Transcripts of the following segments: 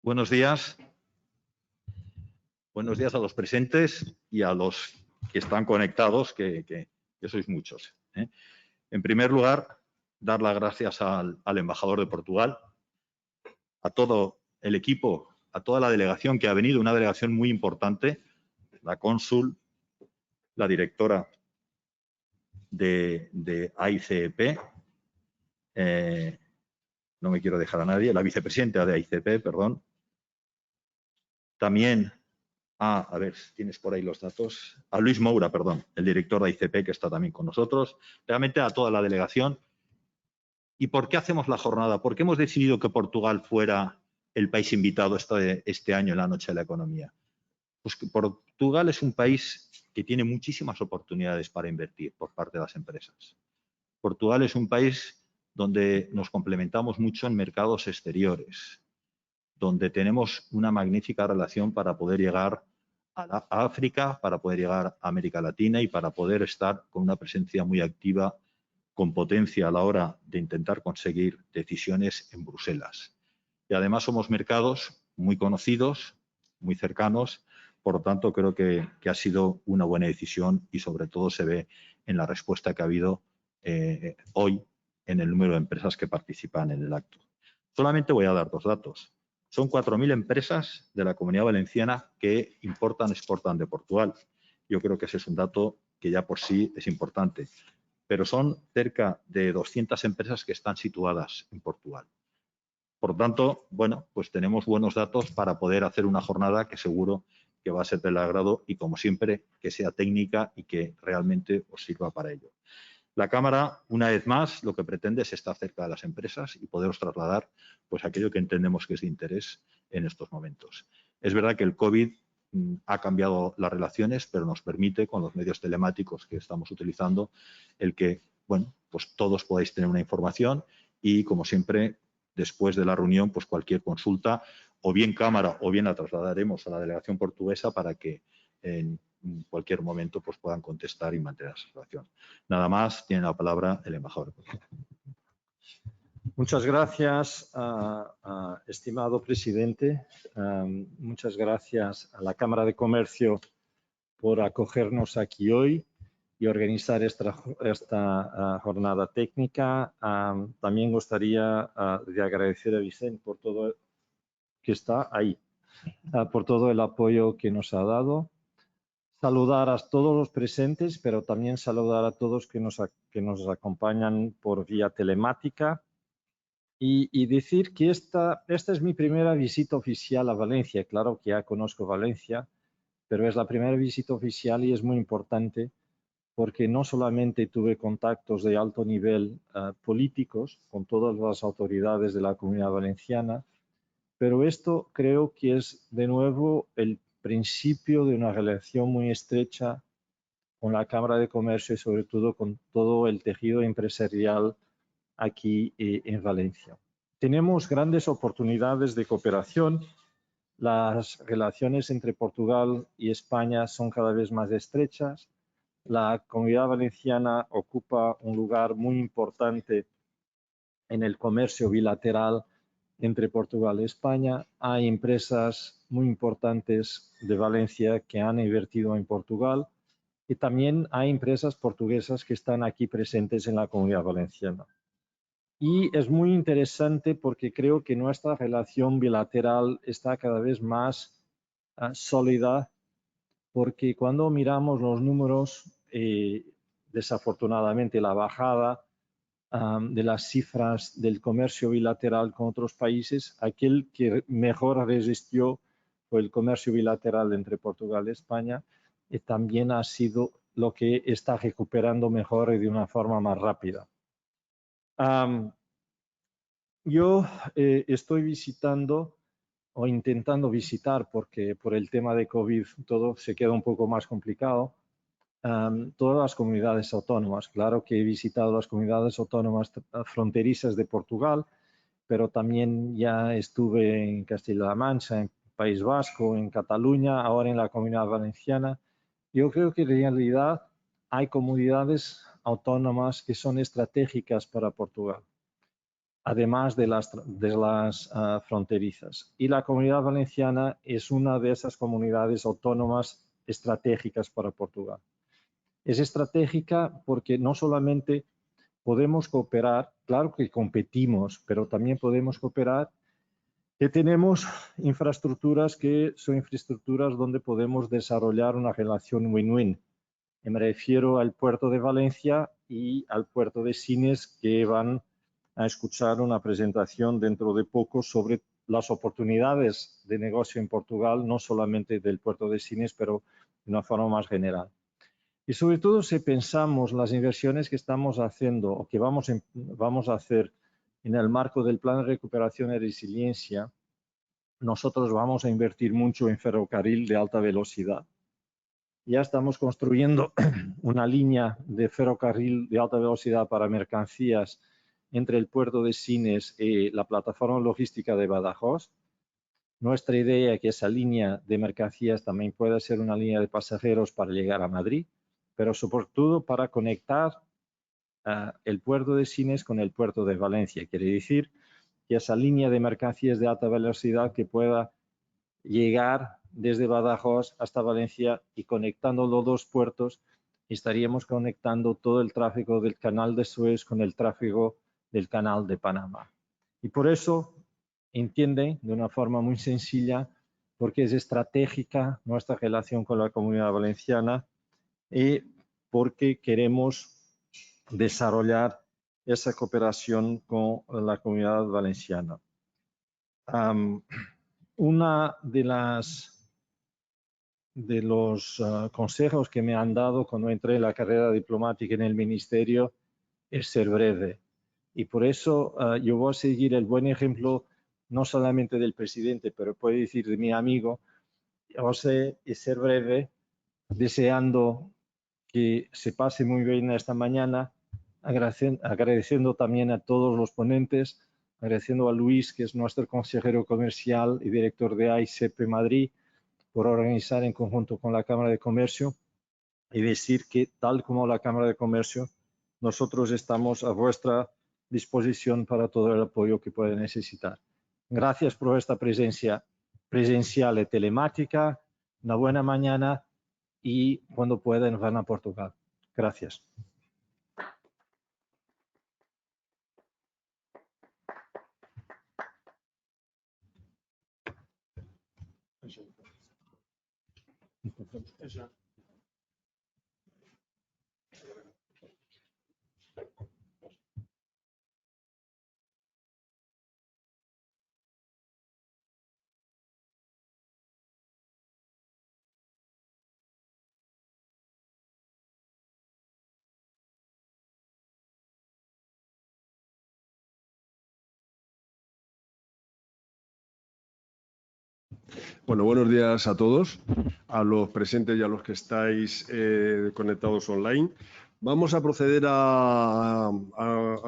Buenos días. Buenos días a los presentes y a los que están conectados, que sois muchos. En primer lugar, dar las gracias al embajador de Portugal, a todo el equipo, a toda la delegación que ha venido, una delegación muy importante, la cónsul, la directora de AICEP, no me quiero dejar a nadie, la vicepresidenta de AICEP, perdón. También a ver, tienes por ahí los datos, a Luis Moura, perdón, el director de AICEP, que está también con nosotros, realmente a toda la delegación. ¿Y por qué hacemos la jornada? ¿Por qué hemos decidido que Portugal fuera el país invitado este año en la Noche de la Economía? Pues que Portugal es un país que tiene muchísimas oportunidades para invertir por parte de las empresas. Portugal es un país donde nos complementamos mucho en mercados exteriores, donde tenemos una magnífica relación para poder llegar a África, para poder llegar a América Latina y para poder estar con una presencia muy activa, con potencia a la hora de intentar conseguir decisiones en Bruselas. Y además somos mercados muy conocidos, muy cercanos, por lo tanto creo que ha sido una buena decisión y sobre todo se ve en la respuesta que ha habido hoy en el número de empresas que participan en el acto. Solamente voy a dar dos datos. Son 4.000 empresas de la Comunidad Valenciana que importan, exportan de Portugal. Yo creo que ese es un dato que ya por sí es importante. Pero son cerca de 200 empresas que están situadas en Portugal. Por lo tanto, bueno, pues tenemos buenos datos para poder hacer una jornada que seguro que va a ser del agrado y, como siempre, que sea técnica y que realmente os sirva para ello. La Cámara, una vez más, lo que pretende es estar cerca de las empresas y poderos trasladar pues, aquello que entendemos que es de interés en estos momentos. Es verdad que el COVID ha cambiado las relaciones, pero nos permite, con los medios telemáticos que estamos utilizando, el que bueno, pues todos podáis tener una información y, como siempre, después de la reunión, pues cualquier consulta, o bien Cámara o bien la trasladaremos a la delegación portuguesa para que en cualquier momento pues puedan contestar y mantener esa relación. Nada más, tiene la palabra el embajador. Muchas gracias, estimado presidente. Muchas gracias a la Cámara de Comercio por acogernos aquí hoy y organizar esta jornada técnica. También gustaría de agradecer a Vicente por todo que está ahí, por todo el apoyo que nos ha dado. Saludar a todos los presentes, pero también saludar a todos que nos acompañan por vía telemática. Y decir que esta es mi primera visita oficial a Valencia. Claro que ya conozco Valencia, pero es la primera visita oficial y es muy importante porque no solamente tuve contactos de alto nivel políticos con todas las autoridades de la Comunidad Valenciana, pero esto creo que es de nuevo el principio de una relación muy estrecha con la Cámara de Comercio y sobre todo con todo el tejido empresarial aquí en Valencia. Tenemos grandes oportunidades de cooperación. Las relaciones entre Portugal y España son cada vez más estrechas. La Comunidad Valenciana ocupa un lugar muy importante en el comercio bilateral entre Portugal y España. Hay empresas muy importantes de Valencia que han invertido en Portugal y también hay empresas portuguesas que están aquí presentes en la Comunidad Valenciana. Y es muy interesante porque creo que nuestra relación bilateral está cada vez más sólida, porque cuando miramos los números, desafortunadamente la bajada de las cifras del comercio bilateral con otros países, aquel que mejor resistió fue el comercio bilateral entre Portugal y España, y también ha sido lo que está recuperando mejor y de una forma más rápida. Yo estoy visitando o intentando visitar, porque por el tema de COVID todo se queda un poco más complicado, todas las comunidades autónomas. Claro que he visitado las comunidades autónomas fronterizas de Portugal, pero también ya estuve en Castilla-La Mancha, en País Vasco, en Cataluña, ahora en la Comunidad Valenciana. Yo creo que en realidad hay comunidades autónomas que son estratégicas para Portugal. además de las fronterizas. Y la Comunidad Valenciana es una de esas comunidades autónomas estratégicas para Portugal. Es estratégica porque no solamente podemos cooperar, claro que competimos, pero también podemos cooperar, que tenemos infraestructuras que son infraestructuras donde podemos desarrollar una relación win-win. Me refiero al puerto de Valencia y al puerto de Sines, que van a escuchar una presentación dentro de poco sobre las oportunidades de negocio en Portugal, no solamente del puerto de Sines, pero de una forma más general. Y sobre todo si pensamos las inversiones que estamos haciendo o que vamos a hacer en el marco del Plan de Recuperación y Resiliencia, nosotros vamos a invertir mucho en ferrocarril de alta velocidad. Ya estamos construyendo una línea de ferrocarril de alta velocidad para mercancías entre el puerto de Sines y la plataforma logística de Badajoz. Nuestra idea es que esa línea de mercancías también pueda ser una línea de pasajeros para llegar a Madrid, pero sobre todo para conectar el puerto de Sines con el puerto de Valencia. Quiere decir que esa línea de mercancías de alta velocidad que pueda llegar desde Badajoz hasta Valencia y conectando los dos puertos, estaríamos conectando todo el tráfico del canal de Suez con el tráfico del canal de Panamá. Y por eso entienden de una forma muy sencilla porque es estratégica nuestra relación con la Comunidad Valenciana y porque queremos desarrollar esa cooperación con la Comunidad Valenciana. Una de los consejos que me han dado cuando entré en la carrera diplomática en el ministerio es ser breve. Y por eso yo voy a seguir el buen ejemplo no solamente del presidente, pero puedo decir de mi amigo, o sea, es ser breve, deseando que se pase muy bien esta mañana, agradeciendo también a todos los ponentes, agradeciendo a Luis, que es nuestro consejero comercial y director de AICEP Madrid, por organizar en conjunto con la Cámara de Comercio y decir que, tal como la Cámara de Comercio, nosotros estamos a vuestra disposición para todo el apoyo que puedan necesitar. Gracias por esta presencia presencial y telemática. Una buena mañana y cuando puedan van a Portugal. Gracias. Bueno, buenos días a todos, a los presentes y a los que estáis conectados online. Vamos a proceder a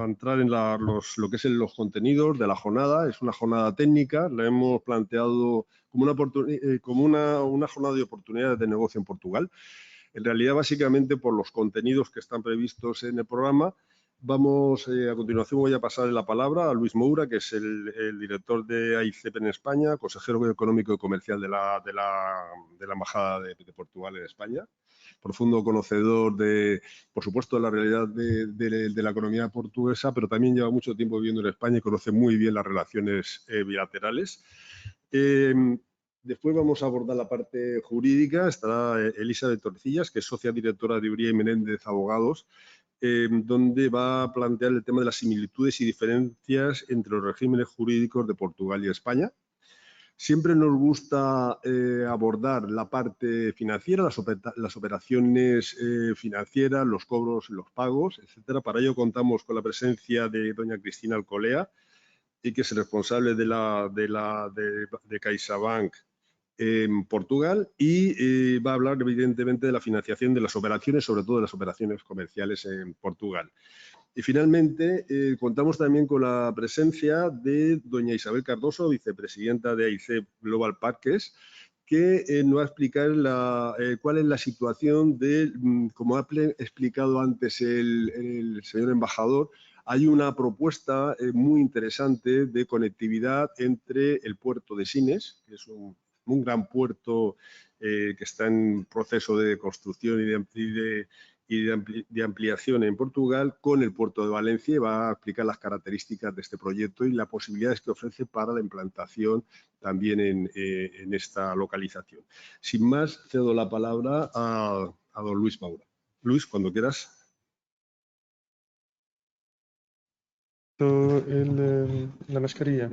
entrar en lo que es los contenidos de la jornada. Es una jornada técnica, la hemos planteado como una jornada de oportunidades de negocio en Portugal. En realidad, básicamente por los contenidos que están previstos en el programa. A continuación voy a pasar la palabra a Luis Moura, que es el director de AICEP en España, consejero económico y comercial de la Embajada de Portugal en España, profundo conocedor por supuesto, de la realidad de la economía portuguesa, pero también lleva mucho tiempo viviendo en España y conoce muy bien las relaciones bilaterales. Después vamos a abordar la parte jurídica. Estará Elizabeth Torcillas, que es socia directora de Uría y Menéndez Abogados, donde va a plantear el tema de las similitudes y diferencias entre los regímenes jurídicos de Portugal y España. Siempre nos gusta abordar la parte financiera, las operaciones financieras, los cobros, los pagos, etcétera. Para ello contamos con la presencia de doña Cristina Alcolea, que es responsable de CaixaBank en Portugal, y va a hablar evidentemente de la financiación de las operaciones, sobre todo de las operaciones comerciales en Portugal. Y finalmente contamos también con la presencia de doña Isabel Cardoso, vicepresidenta de AICEP Global Parques, que nos va a explicar cuál es la situación como ha explicado antes el señor embajador, hay una propuesta muy interesante de conectividad entre el puerto de Sines, que es un gran puerto que está en proceso de construcción de ampliación en Portugal, con el puerto de Valencia, y va a explicar las características de este proyecto y las posibilidades que ofrece para la implantación también en esta localización. Sin más, cedo la palabra a don Luis Maura. Luis, cuando quieras. La mascarilla.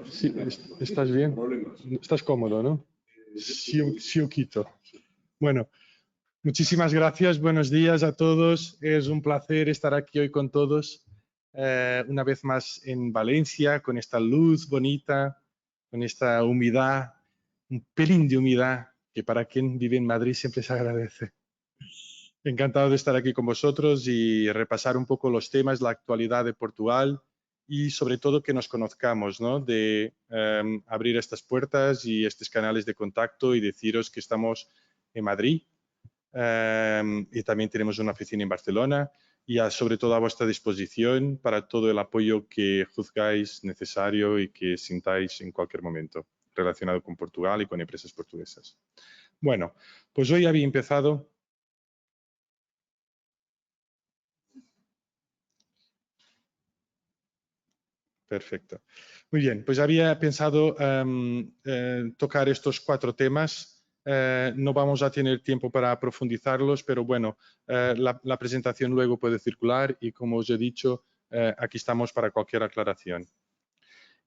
Sí, ¿estás bien? ¿Estás cómodo, no? Sí, o quito. Bueno, muchísimas gracias. Buenos días a todos. Es un placer estar aquí hoy con todos. Una vez más en Valencia, con esta luz bonita, con esta humedad, un pelín de humedad, que para quien vive en Madrid siempre se agradece. Encantado de estar aquí con vosotros y repasar un poco los temas, la actualidad de Portugal y sobre todo que nos conozcamos, ¿no? De abrir estas puertas y estos canales de contacto y deciros que estamos en Madrid y también tenemos una oficina en Barcelona y sobre todo a vuestra disposición para todo el apoyo que juzgáis necesario y que sintáis en cualquier momento relacionado con Portugal y con empresas portuguesas. Bueno, pues hoy había empezado. Perfecto. Muy bien, pues había pensado tocar estos 4 temas. No vamos a tener tiempo para profundizarlos, pero bueno, la presentación luego puede circular y como os he dicho, aquí estamos para cualquier aclaración.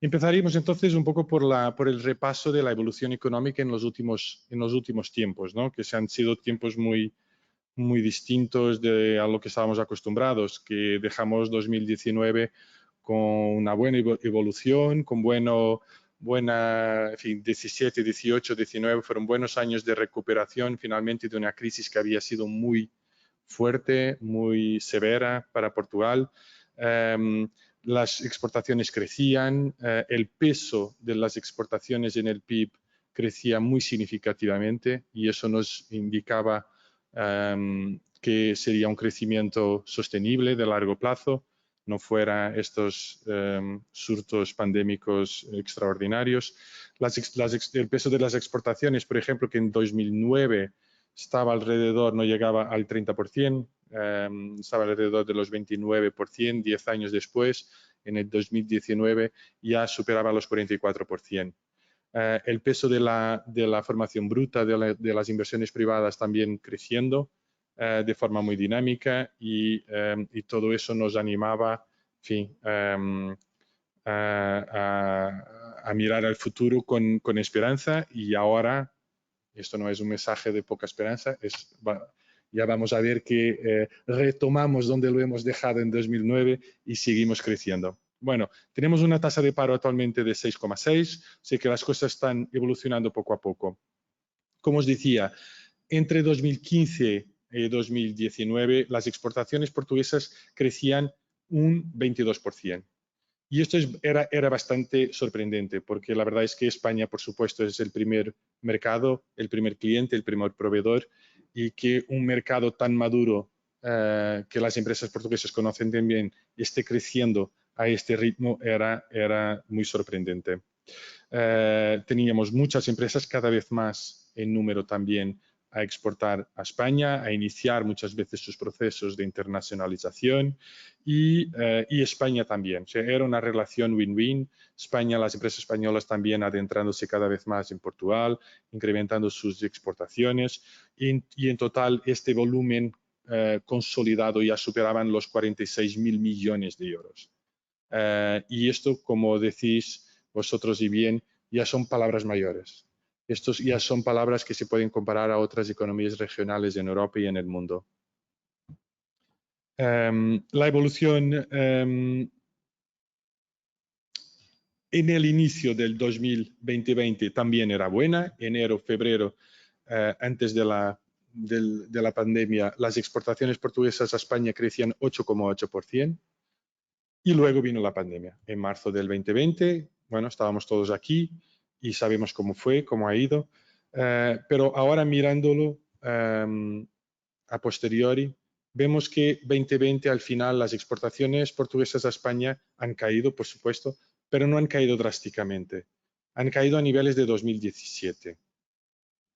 Empezaríamos entonces un poco por el repaso de la evolución económica en los últimos tiempos, ¿no? Que se han sido tiempos muy distintos a lo que estábamos acostumbrados, que dejamos 2019 con una buena evolución, con en fin, 17, 18, 19 fueron buenos años de recuperación finalmente de una crisis que había sido muy fuerte, muy severa para Portugal. Las exportaciones crecían, el peso de las exportaciones en el PIB crecía muy significativamente y eso nos indicaba que sería un crecimiento sostenible de largo plazo, no fuera estos surtos pandémicos extraordinarios. El peso de las exportaciones, por ejemplo, que en 2009 estaba alrededor, no llegaba al 30%, estaba alrededor de los 29%, 10 años después, en el 2019 ya superaba los 44%. El peso de la formación bruta de las inversiones privadas también creciendo de forma muy dinámica y todo eso nos animaba, en fin, a mirar al futuro con esperanza y ahora, esto no es un mensaje de poca esperanza, ya vamos a ver que retomamos donde lo hemos dejado en 2009 y seguimos creciendo. Bueno, tenemos una tasa de paro actualmente de 6,6, sé que las cosas están evolucionando poco a poco. Como os decía, entre 2015 y 2019 las exportaciones portuguesas crecían un 22%. Y esto era bastante sorprendente porque la verdad es que España, por supuesto, es el primer mercado, el primer cliente, el primer proveedor y que un mercado tan maduro que las empresas portuguesas conocen bien esté creciendo a este ritmo era muy sorprendente. Teníamos muchas empresas, cada vez más en número también, a exportar a España, a iniciar muchas veces sus procesos de internacionalización y España también. O sea, era una relación win-win. España, las empresas españolas también adentrándose cada vez más en Portugal, incrementando sus exportaciones y en total este volumen consolidado ya superaban los 46.000 millones de euros. Y esto, como decís vosotros y bien, ya son palabras mayores. Estos ya son palabras que se pueden comparar a otras economías regionales en Europa y en el mundo. La evolución en el inicio del 2020 también era buena. Enero, febrero, antes de la pandemia, las exportaciones portuguesas a España crecían 8,8%. Y luego vino la pandemia. En marzo del 2020, bueno, estábamos todos aquí y sabemos cómo fue, cómo ha ido. Pero ahora mirándolo a posteriori, vemos que 2020 al final las exportaciones portuguesas a España han caído, por supuesto, pero no han caído drásticamente. Han caído a niveles de 2017.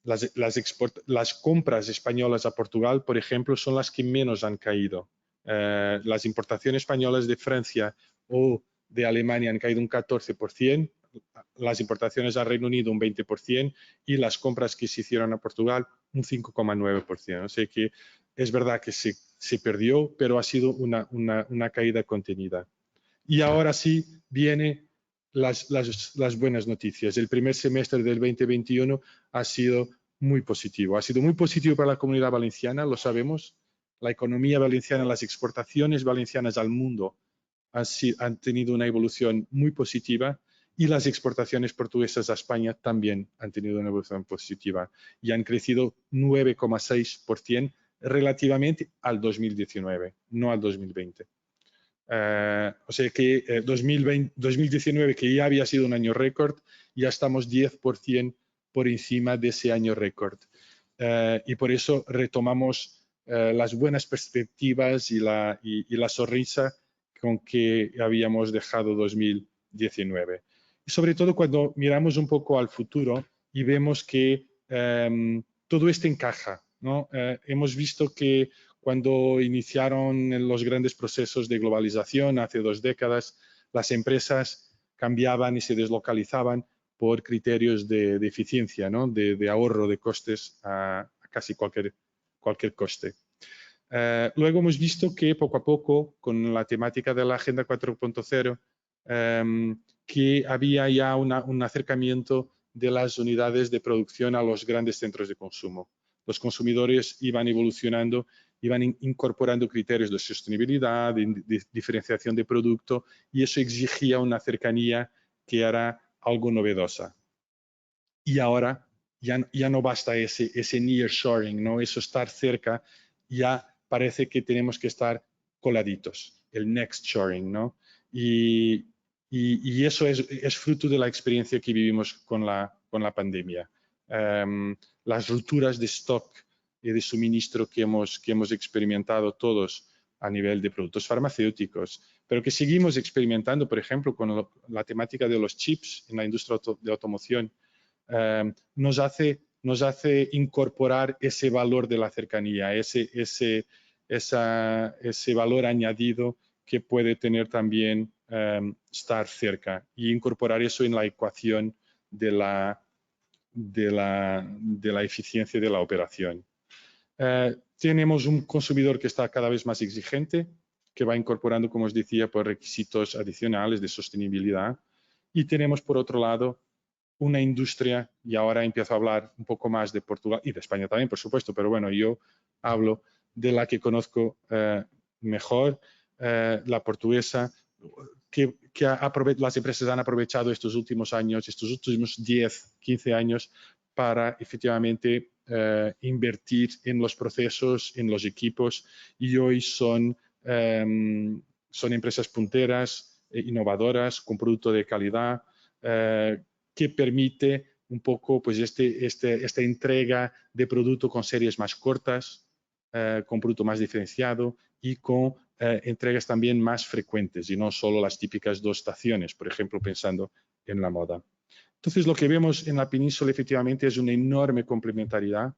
Las compras españolas a Portugal, por ejemplo, son las que menos han caído. Las importaciones españolas de Francia o de Alemania han caído un 14%, las importaciones al Reino Unido un 20% y las compras que se hicieron a Portugal un 5,9%. O sea que es verdad que se perdió, pero ha sido una caída contenida. Y ahora sí vienen las buenas noticias. El primer semestre del 2021 ha sido muy positivo. Ha sido muy positivo para la Comunidad Valenciana, lo sabemos. La economía valenciana, las exportaciones valencianas al mundo han tenido una evolución muy positiva y las exportaciones portuguesas a España también han tenido una evolución positiva y han crecido 9,6% relativamente al 2019, no al 2020. O sea que 2019, que ya había sido un año récord, ya estamos 10% por encima de ese año récord. Y por eso retomamos las buenas perspectivas y la sonrisa con que habíamos dejado 2019. Y sobre todo cuando miramos un poco al futuro y vemos que todo esto encaja, ¿no? Hemos visto que cuando iniciaron los grandes procesos de globalización hace 2 décadas, las empresas cambiaban y se deslocalizaban por criterios de eficiencia, ¿no? de ahorro de costes a casi cualquier coste. Luego hemos visto que poco a poco, con la temática de la Agenda 4.0, que había ya un acercamiento de las unidades de producción a los grandes centros de consumo. Los consumidores iban evolucionando, iban incorporando criterios de sostenibilidad, de diferenciación de producto, y eso exigía una cercanía que era algo novedosa. Y ahora ya no basta ese nearshoring, ¿no? Eso estar cerca, ya parece que tenemos que estar coladitos, el next shoring, ¿no? Y eso es fruto de la experiencia que vivimos con la pandemia. Las rupturas de stock y de suministro que hemos experimentado todos a nivel de productos farmacéuticos, pero que seguimos experimentando, por ejemplo, con la temática de los chips en la industria de automoción, nos hace incorporar ese valor de la cercanía, ese valor añadido que puede tener también estar cerca y incorporar eso en la ecuación de la eficiencia de la operación. Tenemos un consumidor que está cada vez más exigente, que va incorporando, como os decía, pues, requisitos adicionales de sostenibilidad. Y tenemos, por otro lado, una industria, y ahora empiezo a hablar un poco más de Portugal y de España también, por supuesto, pero bueno, yo hablo de la que conozco mejor, la portuguesa, que las empresas han aprovechado estos últimos años, estos últimos 10, 15 años, para efectivamente invertir en los procesos, en los equipos, y hoy son empresas punteras, innovadoras, con producto de calidad, que permite un poco pues, esta entrega de producto con series más cortas, con producto más diferenciado y con entregas también más frecuentes y no solo las típicas 2 estaciones, por ejemplo, pensando en la moda. Entonces, lo que vemos en la península efectivamente es una enorme complementariedad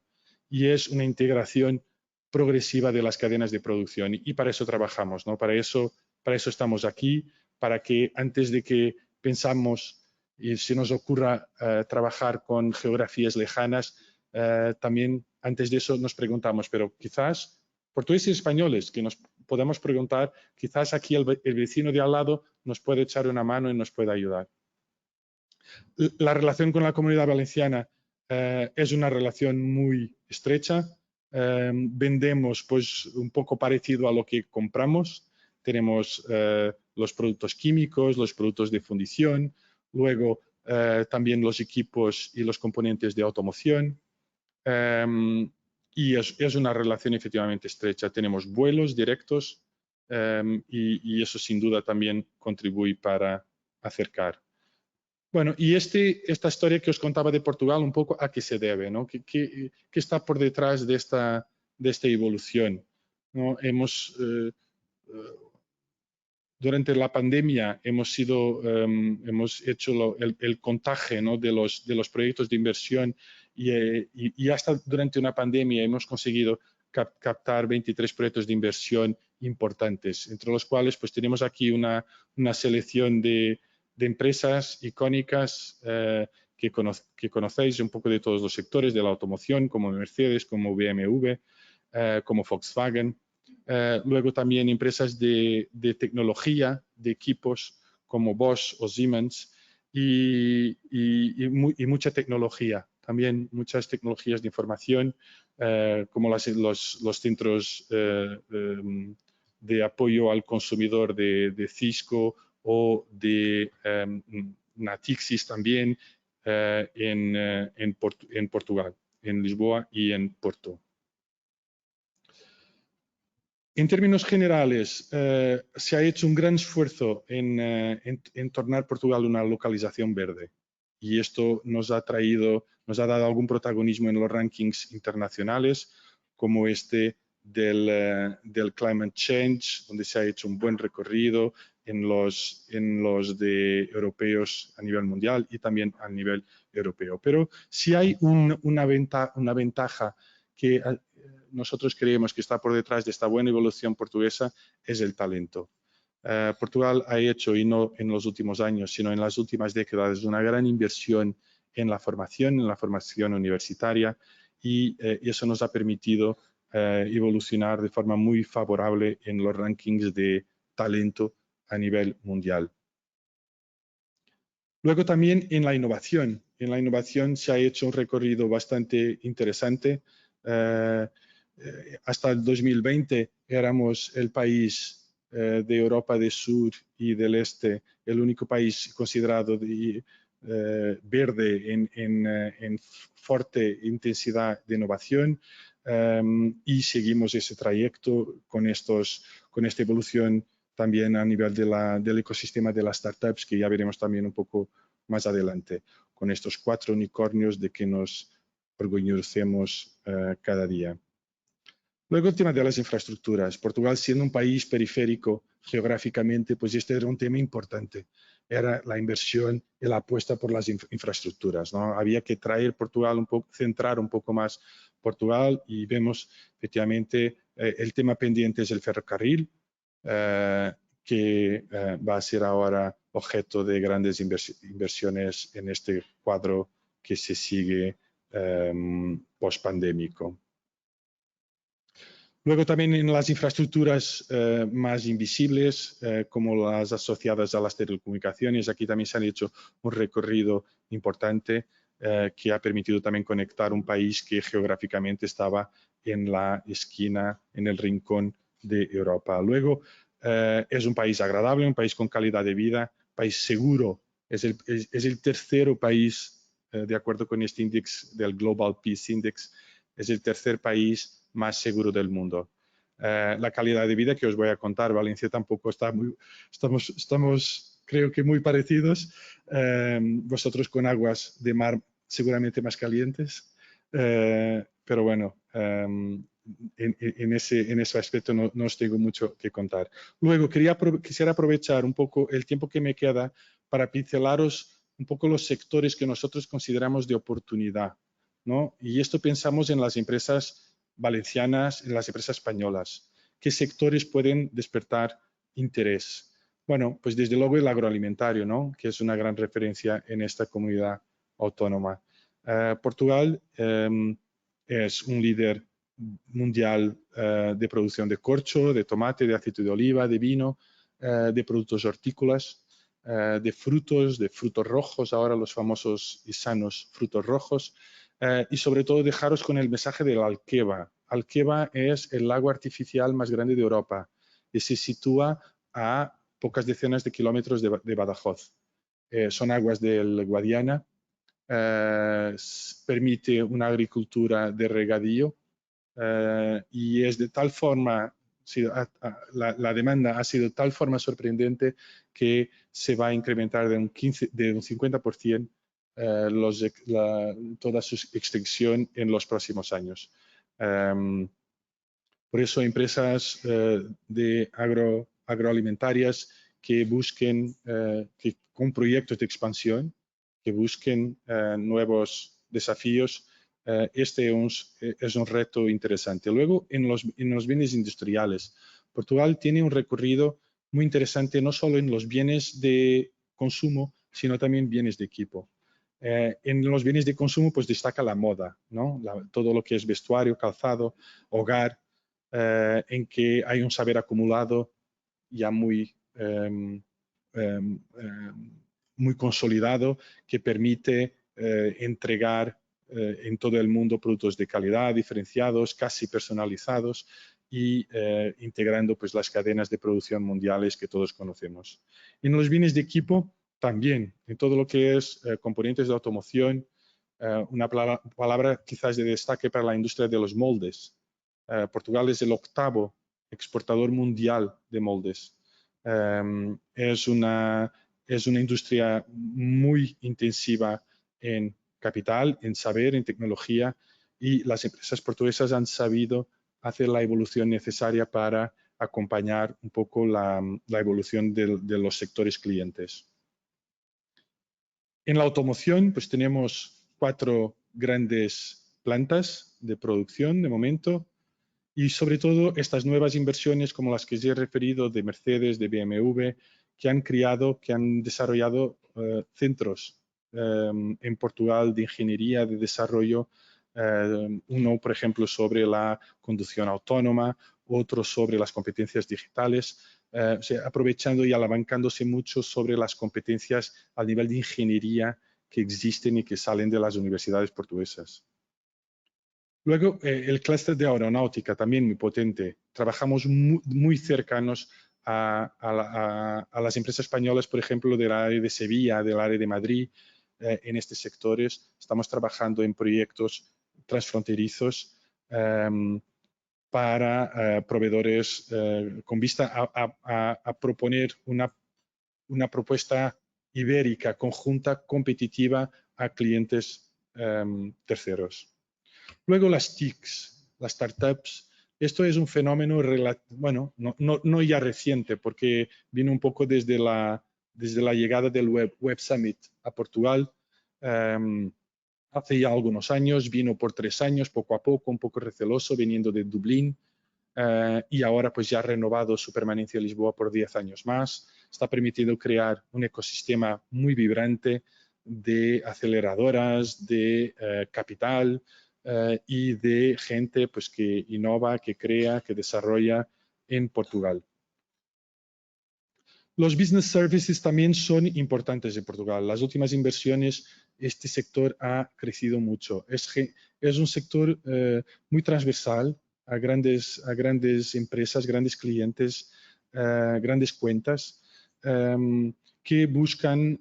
y es una integración progresiva de las cadenas de producción y para eso trabajamos, ¿no? Para eso estamos aquí, para que antes de que pensamos y se nos ocurra trabajar con geografías lejanas, también antes de eso nos preguntamos, pero quizás portugueses y españoles, que nos podemos preguntar, quizás aquí el vecino de al lado nos puede echar una mano y nos puede ayudar. La relación con la Comunidad Valenciana es una relación muy estrecha. Vendemos pues un poco parecido a lo que compramos. Tenemos los productos químicos, los productos de fundición, luego también los equipos y los componentes de automoción. Y es una relación efectivamente estrecha. Tenemos vuelos directos y eso sin duda también contribuye para acercar. Bueno, y esta historia que os contaba de Portugal, un poco a qué se debe, ¿no? ¿Qué está por detrás de esta evolución? ¿no? Durante la pandemia hemos hecho el contaje, ¿no? de los proyectos de inversión y hasta durante una pandemia hemos conseguido captar 23 proyectos de inversión importantes, entre los cuales pues tenemos aquí una selección de empresas icónicas que conocéis un poco de todos los sectores de la automoción, como Mercedes, como BMW, como Volkswagen. Luego también empresas de tecnología, de equipos como Bosch o Siemens y mucha tecnología. También muchas tecnologías de información como los centros de apoyo al consumidor de Cisco o de Natixis también en Portugal, en Lisboa y en Porto. En términos generales, se ha hecho un gran esfuerzo en tornar Portugal una localización verde y esto nos ha dado algún protagonismo en los rankings internacionales como este del Climate Change, donde se ha hecho un buen recorrido en los de europeos a nivel mundial y también a nivel europeo. Pero si hay una ventaja que nosotros creemos que está por detrás de esta buena evolución portuguesa es el talento. Portugal ha hecho, y no en los últimos años, sino en las últimas décadas, una gran inversión en la formación universitaria y eso nos ha permitido evolucionar de forma muy favorable en los rankings de talento a nivel mundial. Luego también en la innovación. En la innovación se ha hecho un recorrido bastante interesante. Hasta el 2020 éramos el país de Europa del Sur y del Este, el único país considerado verde en fuerte intensidad de innovación y seguimos ese trayecto con esta evolución también a nivel del ecosistema de las startups, que ya veremos también un poco más adelante, con estos 4 unicornios de que nos orgullecemos cada día. Luego el tema de las infraestructuras. Portugal, siendo un país periférico geográficamente, pues este era un tema importante. Era la inversión y la apuesta por las infraestructuras, ¿no? Había que traer Portugal centrar un poco más Portugal y vemos efectivamente el tema pendiente es el ferrocarril, que va a ser ahora objeto de grandes inversiones en este cuadro que se sigue post-pandémico. Luego también en las infraestructuras más invisibles, como las asociadas a las telecomunicaciones, aquí también se ha hecho un recorrido importante que ha permitido también conectar un país que geográficamente estaba en la esquina, en el rincón de Europa. Luego es un país agradable, un país con calidad de vida, país seguro. Es el tercer país, de acuerdo con este índice del Global Peace Index, es el tercer país más seguro del mundo. La calidad de vida que os voy a contar, Valencia tampoco está estamos creo que muy parecidos, vosotros con aguas de mar seguramente más calientes, pero bueno, en ese aspecto no os tengo mucho que contar. Luego quisiera aprovechar un poco el tiempo que me queda para pincelaros un poco los sectores que nosotros consideramos de oportunidad, ¿no? Y esto pensamos en las empresas valencianas, en las empresas españolas. ¿Qué sectores pueden despertar interés? Bueno, pues desde luego el agroalimentario, ¿no? Que es una gran referencia en esta comunidad autónoma. Portugal es un líder mundial de producción de corcho, de tomate, de aceite de oliva, de vino, de productos hortícolas, de frutos rojos, ahora los famosos y sanos frutos rojos, y sobre todo dejaros con el mensaje del Alqueva. Alqueva es el lago artificial más grande de Europa y se sitúa a pocas decenas de kilómetros de Badajoz. Son aguas del Guadiana, permite una agricultura de regadío y es de tal forma, la demanda ha sido de tal forma sorprendente que se va a incrementar de un 50% toda su extensión en los próximos años. Por eso empresas agroalimentarias que busquen con proyectos de expansión, que busquen nuevos desafíos, este es un reto interesante. Luego, en los bienes industriales, Portugal tiene un recorrido muy interesante no solo en los bienes de consumo, sino también bienes de equipo. En los bienes de consumo, pues destaca la moda, ¿no? Todo lo que es vestuario, calzado, hogar, en que hay un saber acumulado ya muy consolidado que permite entregar en todo el mundo productos de calidad, diferenciados, casi personalizados y integrando pues, las cadenas de producción mundiales que todos conocemos. En los bienes de equipo también, en todo lo que es componentes de automoción, una palabra quizás de destaque para la industria de los moldes. Portugal es el 8º exportador mundial de moldes. Es una industria muy intensiva en capital, en saber, en tecnología, y las empresas portuguesas han sabido hacer la evolución necesaria para acompañar un poco la evolución de los sectores clientes. En la automoción, pues tenemos 4 grandes plantas de producción de momento, y sobre todo estas nuevas inversiones como las que os he referido de Mercedes, de BMW, que han desarrollado centros en Portugal de ingeniería, de desarrollo, uno, por ejemplo, sobre la conducción autónoma, otro sobre las competencias digitales, o sea, aprovechando y alavancándose mucho sobre las competencias a nivel de ingeniería que existen y que salen de las universidades portuguesas. Luego, el clúster de aeronáutica, también muy potente. Trabajamos muy cercanos a las empresas españolas, por ejemplo, del área de Sevilla, del área de Madrid, en estos sectores. Estamos trabajando en proyectos transfronterizos para proveedores con vista a proponer una propuesta ibérica conjunta competitiva a clientes terceros. Luego las TICs, las startups. Esto es un fenómeno, bueno, no ya reciente, porque vino un poco desde la llegada del Web Summit a Portugal. Hace ya algunos años, vino por 3 años, poco a poco, un poco receloso, viniendo de Dublín. Y ahora pues ya ha renovado su permanencia en Lisboa por 10 años más. Está permitiendo crear un ecosistema muy vibrante de aceleradoras, de capital, y de gente pues, que innova, que crea, que desarrolla en Portugal. Los business services también son importantes en Portugal. Las últimas inversiones, este sector ha crecido mucho. Es un sector muy transversal a grandes empresas, grandes clientes, grandes cuentas, que buscan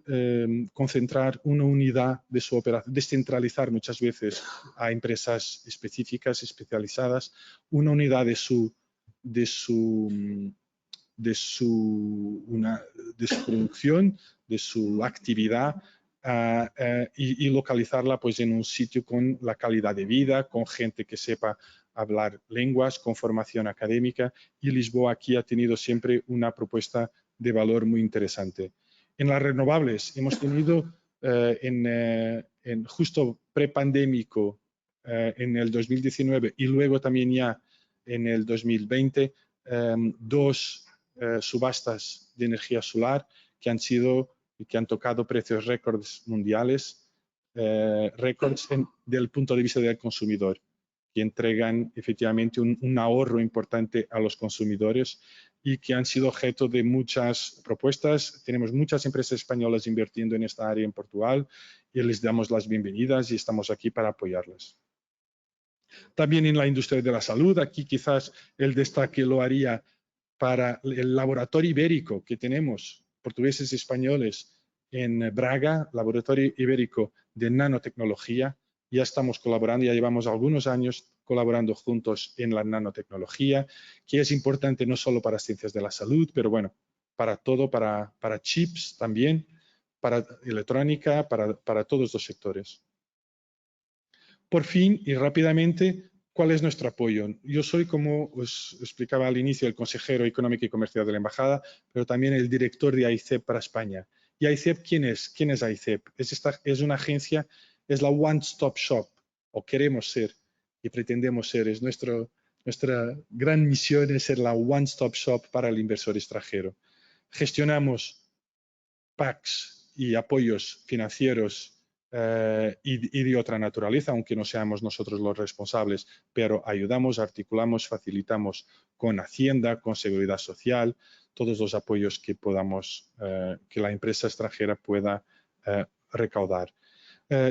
concentrar una unidad de su operación, descentralizar muchas veces a empresas específicas, especializadas, una unidad de su producción, de su actividad, y localizarla pues, en un sitio con la calidad de vida, con gente que sepa hablar lenguas, con formación académica, y Lisboa aquí ha tenido siempre una propuesta de valor muy interesante. En las renovables hemos tenido en justo prepandémico en el 2019 y luego también ya en el 2020 2 subastas de energía solar que han tocado precios récords mundiales, récords del punto de vista del consumidor, que entregan efectivamente un ahorro importante a los consumidores y que han sido objeto de muchas propuestas. Tenemos muchas empresas españolas invirtiendo en esta área en Portugal y les damos las bienvenidas y estamos aquí para apoyarlas. También en la industria de la salud, aquí quizás el destaque lo haría para el laboratorio ibérico que tenemos, portugueses y españoles, en Braga, laboratorio ibérico de nanotecnología. Ya estamos colaborando, ya llevamos algunos años colaborando juntos en la nanotecnología, que es importante no solo para ciencias de la salud, pero bueno, para todo, para chips también, para electrónica, para todos los sectores. Por fin y rápidamente, ¿Cuál es nuestro apoyo? Yo soy, como os explicaba al inicio, el consejero económico y comercial de la embajada, pero también el director de AICEP para España. ¿Y AICEP quién es? ¿Quién es AICEP? Es una agencia, es la one-stop shop, o queremos ser y pretendemos ser. Es nuestra gran misión es ser la one-stop shop para el inversor extranjero. Gestionamos PACs y apoyos financieros y de otra naturaleza, aunque no seamos nosotros los responsables, pero ayudamos, articulamos, facilitamos con Hacienda, con Seguridad Social, todos los apoyos que podamos, que la empresa extranjera pueda recaudar.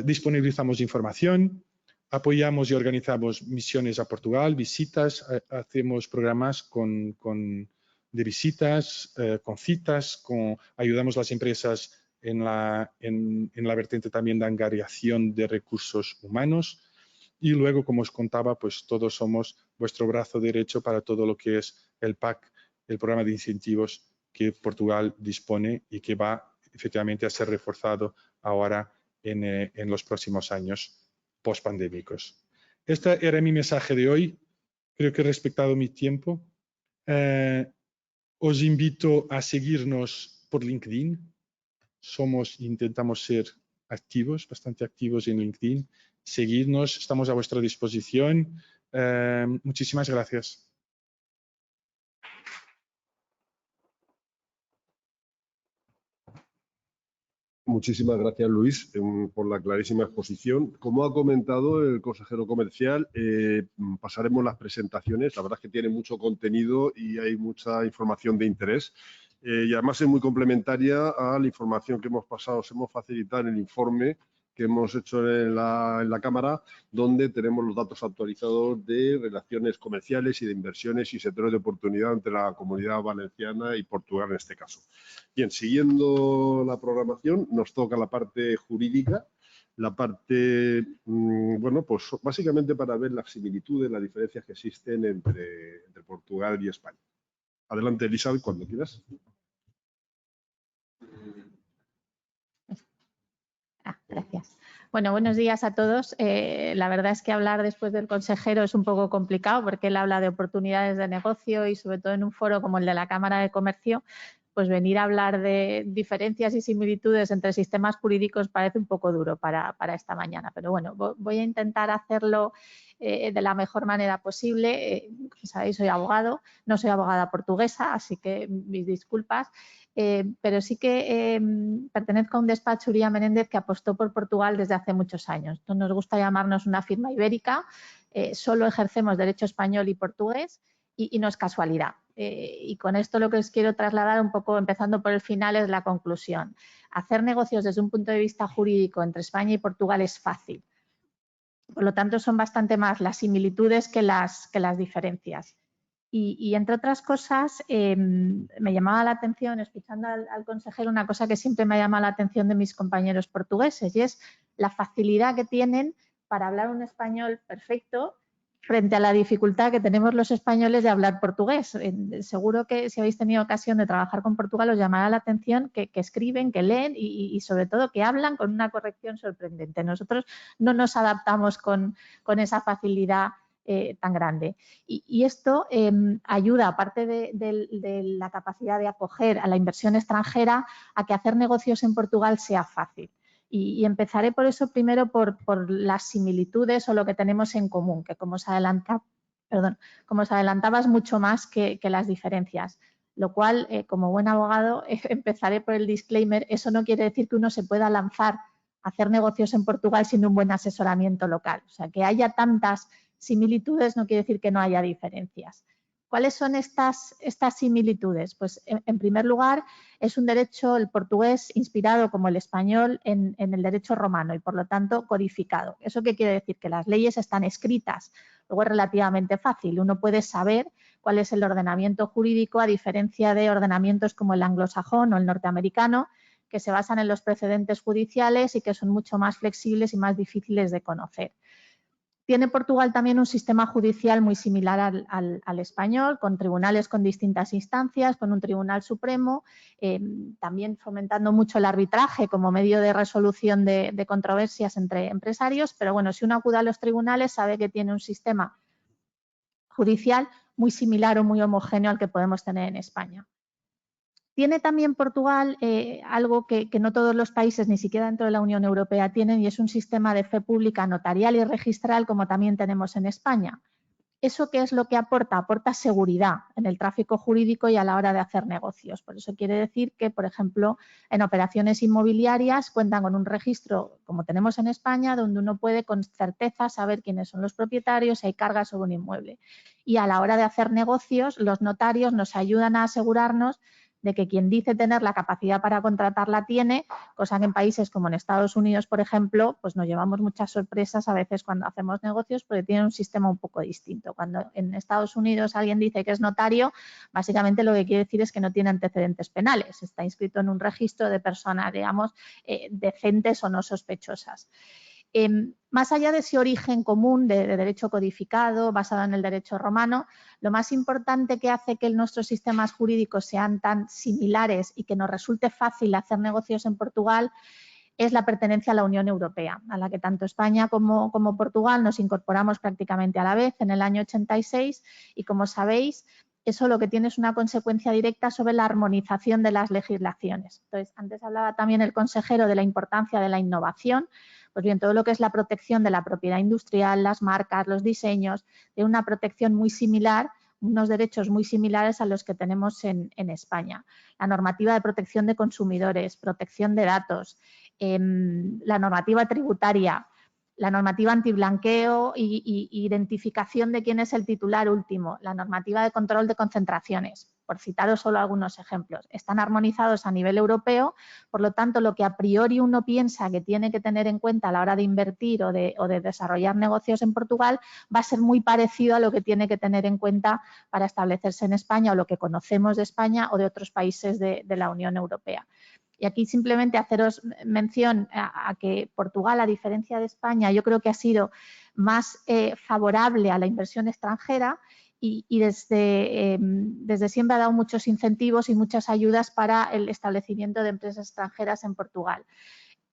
Disponibilizamos información, apoyamos y organizamos misiones a Portugal, visitas, hacemos programas de visitas, con citas, ayudamos a las empresas en la vertiente también de angariación de recursos humanos. Y luego, como os contaba, pues todos somos vuestro brazo derecho para todo lo que es el PAC, el programa de incentivos que Portugal dispone y que va efectivamente a ser reforzado ahora en los próximos años post-pandémicos. Este era mi mensaje de hoy. Creo que he respetado mi tiempo. Os invito a seguirnos por LinkedIn. Intentamos ser activos, bastante activos en LinkedIn. Seguidnos, estamos a vuestra disposición. Muchísimas gracias. Muchísimas gracias, Luis, por la clarísima exposición. Como ha comentado el consejero comercial, pasaremos las presentaciones. La verdad es que tiene mucho contenido y hay mucha información de interés. Y además es muy complementaria a la información que hemos pasado. Os hemos facilitado en el informe que hemos hecho en la Cámara, donde tenemos los datos actualizados de relaciones comerciales y de inversiones y sectores de oportunidad entre la Comunidad Valenciana y Portugal en este caso. Bien, siguiendo la programación, nos toca la parte jurídica, la parte, bueno, pues básicamente para ver las similitudes, las diferencias que existen entre Portugal y España. Adelante, Elizabeth, cuando quieras. Gracias. Bueno, buenos días a todos. La verdad es que hablar después del consejero es un poco complicado porque él habla de oportunidades de negocio y sobre todo en un foro como el de la Cámara de Comercio, pues venir a hablar de diferencias y similitudes entre sistemas jurídicos parece un poco duro para esta mañana. Pero bueno, voy a intentar hacerlo de la mejor manera posible. Como sabéis, soy abogado, no soy abogada portuguesa, así que mis disculpas. Pero sí que pertenezco a un despacho Uría Menéndez que apostó por Portugal desde hace muchos años. Entonces, nos gusta llamarnos una firma ibérica, solo ejercemos derecho español y portugués y no es casualidad. Y con esto lo que os quiero trasladar un poco, empezando por el final, es la conclusión. Hacer negocios desde un punto de vista jurídico entre España y Portugal es fácil. Por lo tanto, son bastante más las similitudes que las diferencias. Y entre otras cosas, me llamaba la atención, escuchando al consejero, una cosa que siempre me ha llamado la atención de mis compañeros portugueses y es la facilidad que tienen para hablar un español perfecto frente a la dificultad que tenemos los españoles de hablar portugués. Seguro que si habéis tenido ocasión de trabajar con Portugal os llamará la atención que escriben, que leen y sobre todo que hablan con una corrección sorprendente. Nosotros no nos adaptamos con esa facilidad tan grande. Y esto ayuda, aparte de la capacidad de acoger a la inversión extranjera, a que hacer negocios en Portugal sea fácil. Y empezaré por eso primero por las similitudes o lo que tenemos en común, que como os adelantaba es mucho más que las diferencias. Lo cual, como buen abogado, empezaré por el disclaimer. Eso no quiere decir que uno se pueda lanzar a hacer negocios en Portugal sin un buen asesoramiento local. O sea, que haya tantas similitudes no quiere decir que no haya diferencias. ¿Cuáles son estas similitudes? Pues, en primer lugar, es un derecho, el portugués, inspirado como el español en el derecho romano y, por lo tanto, codificado. ¿Eso qué quiere decir? Que las leyes están escritas. Luego es relativamente fácil. Uno puede saber cuál es el ordenamiento jurídico, a diferencia de ordenamientos como el anglosajón o el norteamericano, que se basan en los precedentes judiciales y que son mucho más flexibles y más difíciles de conocer. Tiene Portugal también un sistema judicial muy similar al español, con tribunales con distintas instancias, con un tribunal supremo, también fomentando mucho el arbitraje como medio de resolución de controversias entre empresarios. Pero bueno, si uno acude a los tribunales sabe que tiene un sistema judicial muy similar o muy homogéneo al que podemos tener en España. Tiene también Portugal algo que no todos los países, ni siquiera dentro de la Unión Europea, tienen, y es un sistema de fe pública notarial y registral como también tenemos en España. ¿Eso qué es lo que aporta? Aporta seguridad en el tráfico jurídico y a la hora de hacer negocios. Por eso quiere decir que, por ejemplo, en operaciones inmobiliarias cuentan con un registro, como tenemos en España, donde uno puede con certeza saber quiénes son los propietarios, si hay cargas sobre un inmueble. Y a la hora de hacer negocios, los notarios nos ayudan a asegurarnos de que quien dice tener la capacidad para contratarla tiene, cosa que en países como en Estados Unidos, por ejemplo, pues nos llevamos muchas sorpresas a veces cuando hacemos negocios porque tienen un sistema un poco distinto. Cuando en Estados Unidos alguien dice que es notario, básicamente lo que quiere decir es que no tiene antecedentes penales, está inscrito en un registro de personas, digamos, decentes o no sospechosas. Más allá de ese origen común de derecho codificado basado en el derecho romano, lo más importante que hace que nuestros sistemas jurídicos sean tan similares y que nos resulte fácil hacer negocios en Portugal es la pertenencia a la Unión Europea, a la que tanto España como Portugal nos incorporamos prácticamente a la vez en el año 86 y, como sabéis, eso lo que tiene es una consecuencia directa sobre la armonización de las legislaciones. Entonces, antes hablaba también el consejero de la importancia de la innovación. Pues bien, todo lo que es la protección de la propiedad industrial, las marcas, los diseños, de una protección muy similar, unos derechos muy similares a los que tenemos en España. La normativa de protección de consumidores, protección de datos, la normativa tributaria, la normativa antiblanqueo y identificación de quién es el titular último, la normativa de control de concentraciones, por citaros solo algunos ejemplos. Están armonizados a nivel europeo, por lo tanto, lo que a priori uno piensa que tiene que tener en cuenta a la hora de invertir o de desarrollar negocios en Portugal va a ser muy parecido a lo que tiene que tener en cuenta para establecerse en España o lo que conocemos de España o de otros países de la Unión Europea. Y aquí simplemente haceros mención a que Portugal, a diferencia de España, yo creo que ha sido más favorable a la inversión extranjera y desde siempre ha dado muchos incentivos y muchas ayudas para el establecimiento de empresas extranjeras en Portugal.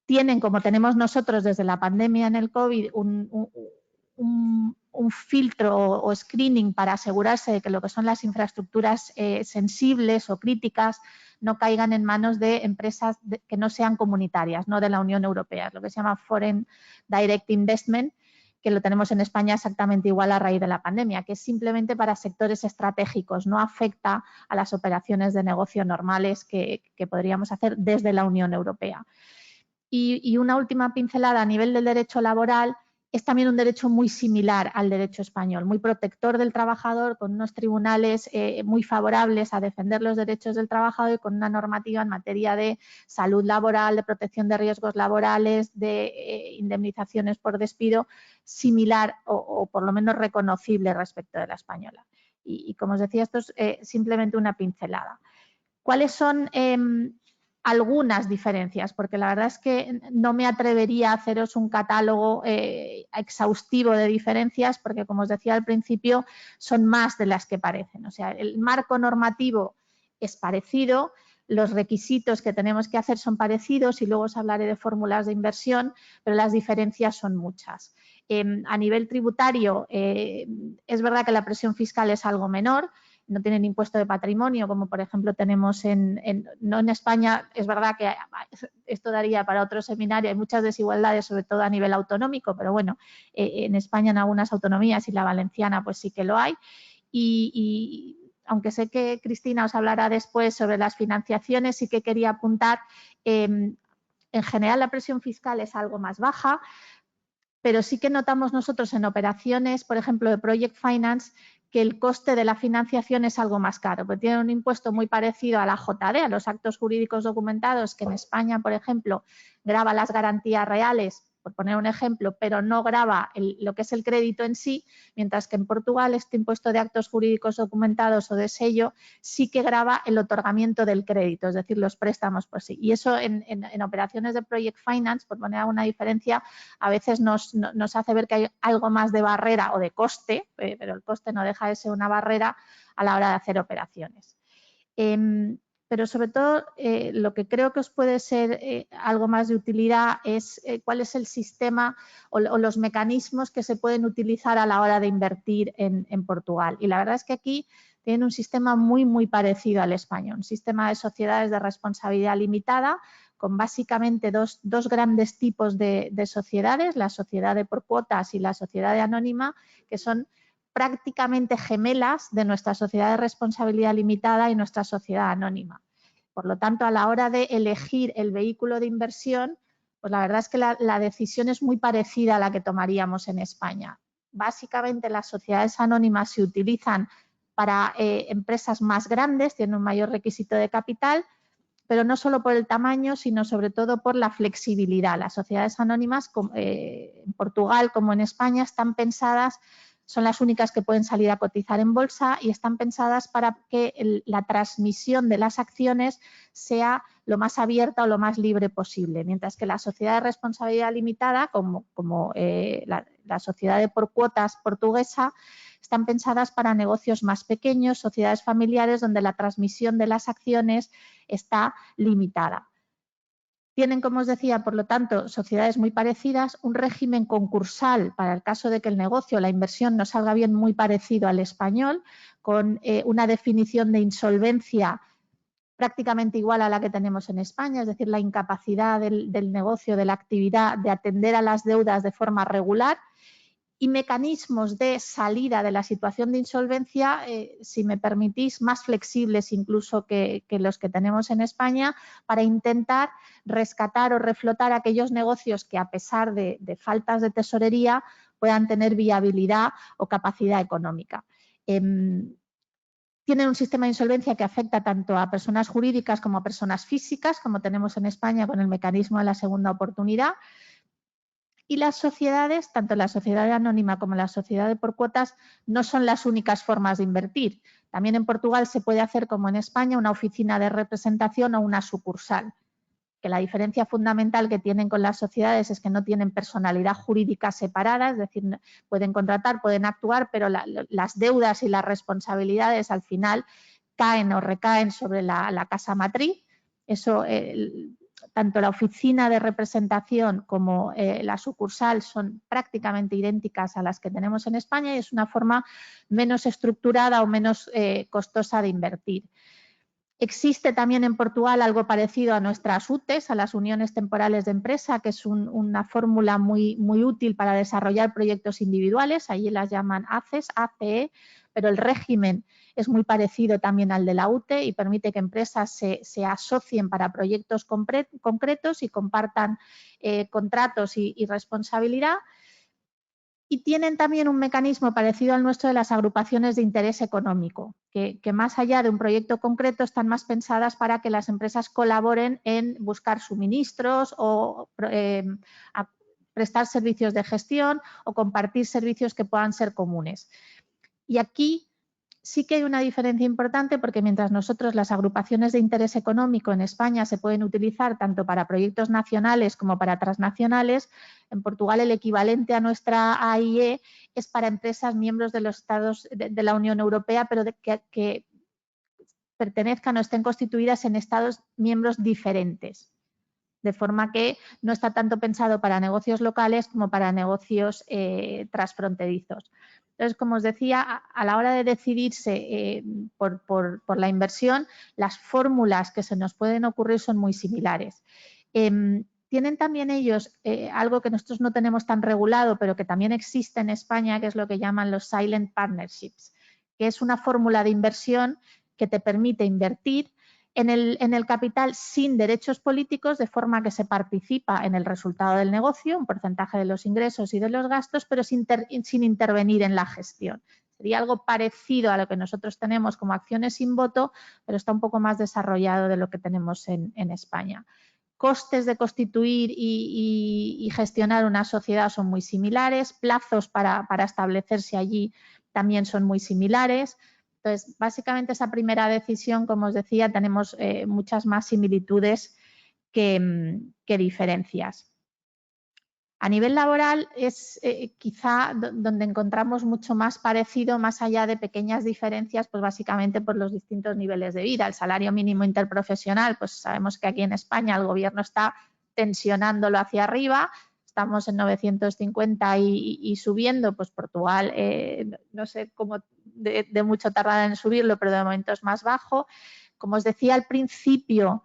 Tienen, como tenemos nosotros desde la pandemia en el COVID, un filtro o screening para asegurarse de que lo que son las infraestructuras sensibles o críticas no caigan en manos de empresas que no sean comunitarias, no de la Unión Europea, es lo que se llama Foreign Direct Investment, que lo tenemos en España exactamente igual a raíz de la pandemia, que es simplemente para sectores estratégicos, no afecta a las operaciones de negocio normales que podríamos hacer desde la Unión Europea. Y una última pincelada a nivel del derecho laboral. Es también un derecho muy similar al derecho español, muy protector del trabajador, con unos tribunales muy favorables a defender los derechos del trabajador y con una normativa en materia de salud laboral, de protección de riesgos laborales, de indemnizaciones por despido, similar o por lo menos reconocible respecto de la española. Y como os decía, esto es simplemente una pincelada. ¿Cuáles son algunas diferencias? Porque la verdad es que no me atrevería a haceros un catálogo exhaustivo de diferencias porque, como os decía al principio, son más de las que parecen. O sea, el marco normativo es parecido, los requisitos que tenemos que hacer son parecidos y luego os hablaré de fórmulas de inversión, pero las diferencias son muchas. A nivel tributario, es verdad que la presión fiscal es algo menor, no tienen impuesto de patrimonio, como por ejemplo tenemos no en España, es verdad que esto daría para otro seminario, hay muchas desigualdades, sobre todo a nivel autonómico, pero bueno, en España en algunas autonomías y la valenciana pues sí que lo hay. Y aunque sé que Cristina os hablará después sobre las financiaciones, sí que quería apuntar, en general la presión fiscal es algo más baja, pero sí que notamos nosotros en operaciones, por ejemplo, de Project Finance, que el coste de la financiación es algo más caro, porque tiene un impuesto muy parecido a la JD, a los actos jurídicos documentados, que en España, por ejemplo, grava las garantías reales, por poner un ejemplo, pero no grava lo que es el crédito en sí, mientras que en Portugal este impuesto de actos jurídicos documentados o de sello sí que grava el otorgamiento del crédito, es decir, los préstamos por sí. Y eso en operaciones de Project Finance, por poner alguna diferencia, a veces nos hace ver que hay algo más de barrera o de coste, pero el coste no deja de ser una barrera a la hora de hacer operaciones. pero sobre todo lo que creo que os puede ser algo más de utilidad es cuál es el sistema o los mecanismos que se pueden utilizar a la hora de invertir en Portugal. Y la verdad es que aquí tienen un sistema muy parecido al español, un sistema de sociedades de responsabilidad limitada con básicamente dos grandes tipos de sociedades, la sociedad de por cuotas y la sociedad de anónima, que son prácticamente gemelas de nuestra sociedad de responsabilidad limitada y nuestra sociedad anónima. Por lo tanto, a la hora de elegir el vehículo de inversión, pues la verdad es que la decisión es muy parecida a la que tomaríamos en España. Básicamente, las sociedades anónimas se utilizan para empresas más grandes, tienen un mayor requisito de capital, pero no solo por el tamaño, sino sobre todo por la flexibilidad. Las sociedades anónimas, en Portugal como en España, están pensadas, son las únicas que pueden salir a cotizar en bolsa y están pensadas para que la transmisión de las acciones sea lo más abierta o lo más libre posible, mientras que la sociedad de responsabilidad limitada, como la sociedad de por cuotas portuguesa, están pensadas para negocios más pequeños, sociedades familiares, donde la transmisión de las acciones está limitada. Tienen, como os decía, por lo tanto, sociedades muy parecidas, un régimen concursal para el caso de que el negocio, la inversión no salga bien, muy parecido al español, con una definición de insolvencia prácticamente igual a la que tenemos en España, es decir, la incapacidad del negocio, de la actividad, de atender a las deudas de forma regular, y mecanismos de salida de la situación de insolvencia, si me permitís, más flexibles incluso que los que tenemos en España, para intentar rescatar o reflotar aquellos negocios que, a pesar de faltas de tesorería, puedan tener viabilidad o capacidad económica. Tienen un sistema de insolvencia que afecta tanto a personas jurídicas como a personas físicas, como tenemos en España con el mecanismo de la segunda oportunidad. Y las sociedades, tanto la sociedad anónima como la sociedad de por cuotas, no son las únicas formas de invertir. También en Portugal se puede hacer, como en España, una oficina de representación o una sucursal. Que la diferencia fundamental que tienen con las sociedades es que no tienen personalidad jurídica separada, es decir, pueden contratar, pueden actuar, pero las deudas y las responsabilidades al final caen o recaen sobre la casa matriz. Eso, tanto la oficina de representación como la sucursal son prácticamente idénticas a las que tenemos en España y es una forma menos estructurada o menos costosa de invertir. Existe también en Portugal algo parecido a nuestras UTEs, a las uniones temporales de empresa, que es una fórmula muy útil para desarrollar proyectos individuales. Allí las llaman ACES, ACE, pero el régimen es muy parecido también al de la UTE y permite que empresas se asocien para proyectos concretos y compartan contratos y responsabilidad. Y tienen también un mecanismo parecido al nuestro de las agrupaciones de interés económico, que más allá de un proyecto concreto están más pensadas para que las empresas colaboren en buscar suministros o prestar servicios de gestión o compartir servicios que puedan ser comunes. Y aquí sí que hay una diferencia importante porque mientras nosotros las agrupaciones de interés económico en España se pueden utilizar tanto para proyectos nacionales como para transnacionales, en Portugal el equivalente a nuestra AIE es para empresas miembros de los estados de la Unión Europea, pero que pertenezcan o estén constituidas en estados miembros diferentes. De forma que no está tanto pensado para negocios locales como para negocios transfronterizos. Entonces, como os decía, a la hora de decidirse por la inversión, las fórmulas que se nos pueden ocurrir son muy similares. Tienen también ellos algo que nosotros no tenemos tan regulado, pero que también existe en España, que es lo que llaman los silent partnerships, que es una fórmula de inversión que te permite invertir en el capital sin derechos políticos, de forma que se participa en el resultado del negocio, un porcentaje de los ingresos y de los gastos, pero sin intervenir en la gestión. Sería algo parecido a lo que nosotros tenemos como acciones sin voto, pero está un poco más desarrollado de lo que tenemos en España. Costes de constituir y gestionar una sociedad son muy similares, plazos para establecerse allí también son muy similares. Entonces, básicamente esa primera decisión, como os decía, tenemos muchas más similitudes que diferencias. A nivel laboral es quizá donde encontramos mucho más parecido, más allá de pequeñas diferencias, pues básicamente por los distintos niveles de vida. El salario mínimo interprofesional, pues sabemos que aquí en España el gobierno está tensionándolo hacia arriba, estamos en 950 y subiendo, pues Portugal no sé cómo de mucho tardará en subirlo, pero de momento es más bajo. Como os decía al principio,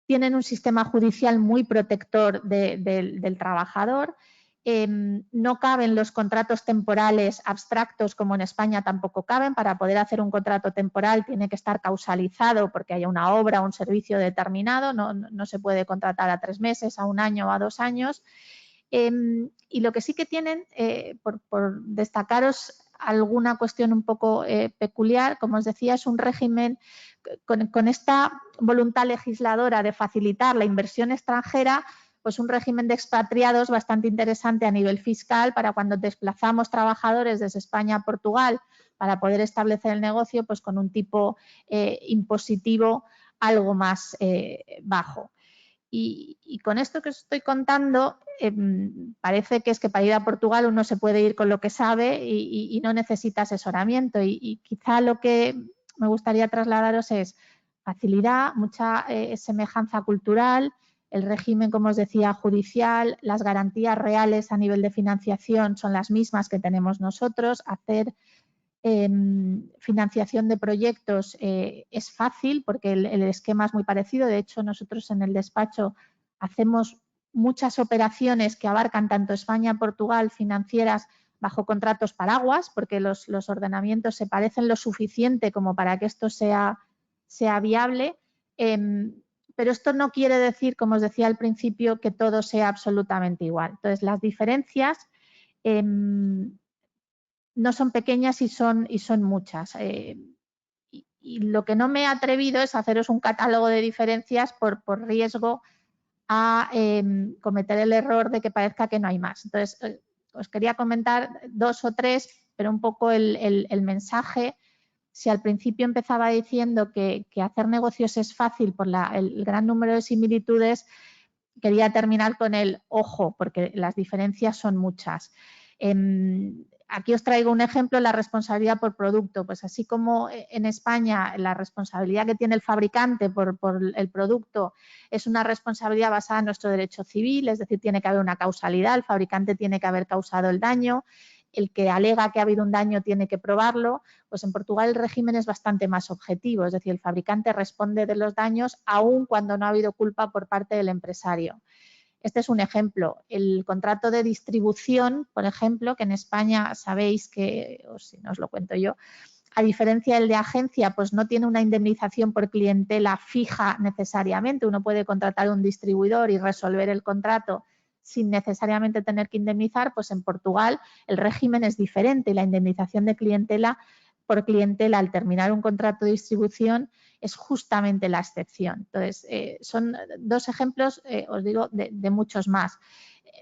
tienen un sistema judicial muy protector del trabajador. No caben los contratos temporales abstractos, como en España tampoco caben. Para poder hacer un contrato temporal tiene que estar causalizado porque haya una obra o un servicio determinado. No se puede contratar a 3 meses, a 1 año o a 2 años. Y lo que sí que tienen, por destacaros alguna cuestión un poco peculiar, como os decía, es un régimen con esta voluntad legisladora de facilitar la inversión extranjera, pues un régimen de expatriados bastante interesante a nivel fiscal para cuando desplazamos trabajadores desde España a Portugal para poder establecer el negocio, pues con un tipo impositivo algo más bajo. Y con esto que os estoy contando, parece que es que para ir a Portugal uno se puede ir con lo que sabe y no necesita asesoramiento. Y quizá lo que me gustaría trasladaros es facilidad, mucha semejanza cultural, el régimen, como os decía, judicial, las garantías reales a nivel de financiación son las mismas que tenemos nosotros, hacer financiación de proyectos es fácil porque el esquema es muy parecido. De hecho, nosotros en el despacho hacemos muchas operaciones que abarcan tanto España, Portugal, financieras bajo contratos paraguas, porque los ordenamientos se parecen lo suficiente como para que esto sea viable. Pero esto no quiere decir, como os decía al principio, que todo sea absolutamente igual. Entonces, las diferencias no son pequeñas y son muchas. Y lo que no me he atrevido es haceros un catálogo de diferencias por riesgo a cometer el error de que parezca que no hay más. Entonces, os quería comentar 2 o 3, pero un poco el mensaje. Si al principio empezaba diciendo que hacer negocios es fácil por el gran número de similitudes, quería terminar con el ojo, porque las diferencias son muchas. Aquí os traigo un ejemplo, la responsabilidad por producto. Pues así como en España la responsabilidad que tiene el fabricante por el producto es una responsabilidad basada en nuestro derecho civil, es decir, tiene que haber una causalidad, el fabricante tiene que haber causado el daño, el que alega que ha habido un daño tiene que probarlo. Pues en Portugal el régimen es bastante más objetivo, es decir, el fabricante responde de los daños aun cuando no ha habido culpa por parte del empresario. Este es un ejemplo. El contrato de distribución, por ejemplo, que en España sabéis que, o si no os lo cuento yo, a diferencia del de agencia, pues no tiene una indemnización por clientela fija necesariamente. Uno puede contratar un distribuidor y resolver el contrato sin necesariamente tener que indemnizar. Pues en Portugal el régimen es diferente y la indemnización de clientela por clientela al terminar un contrato de distribución es justamente la excepción. Entonces, son 2 ejemplos, os digo, de muchos más.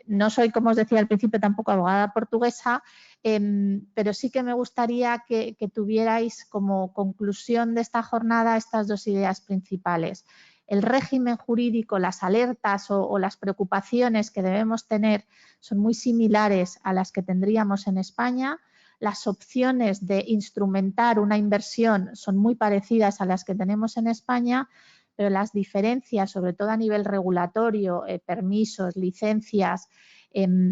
No soy, como os decía al principio, tampoco abogada portuguesa, pero sí que me gustaría que tuvierais como conclusión de esta jornada estas 2 ideas principales. El régimen jurídico, las alertas o las preocupaciones que debemos tener son muy similares a las que tendríamos en España. Las opciones de instrumentar una inversión son muy parecidas a las que tenemos en España, pero las diferencias, sobre todo a nivel regulatorio, permisos, licencias,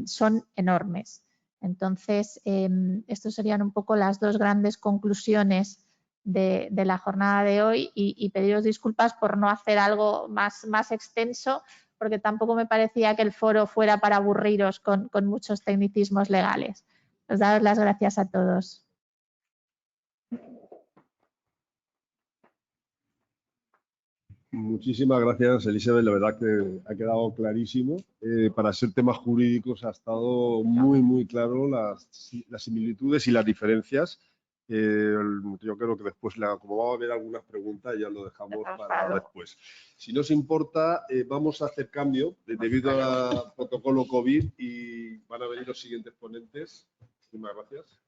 son enormes. Entonces, estas serían un poco las 2 grandes conclusiones de la jornada de hoy y pediros disculpas por no hacer algo más extenso, porque tampoco me parecía que el foro fuera para aburriros con muchos tecnicismos legales. Os doy las gracias a todos. Muchísimas gracias, Elizabeth. La verdad que ha quedado clarísimo. Para ser temas jurídicos ha estado muy claro las similitudes y las diferencias. Yo creo que después, como va a haber algunas preguntas, ya lo dejamos para después. Si no os importa, vamos a hacer cambio debido al protocolo COVID y van a venir los siguientes ponentes. Muchísimas gracias.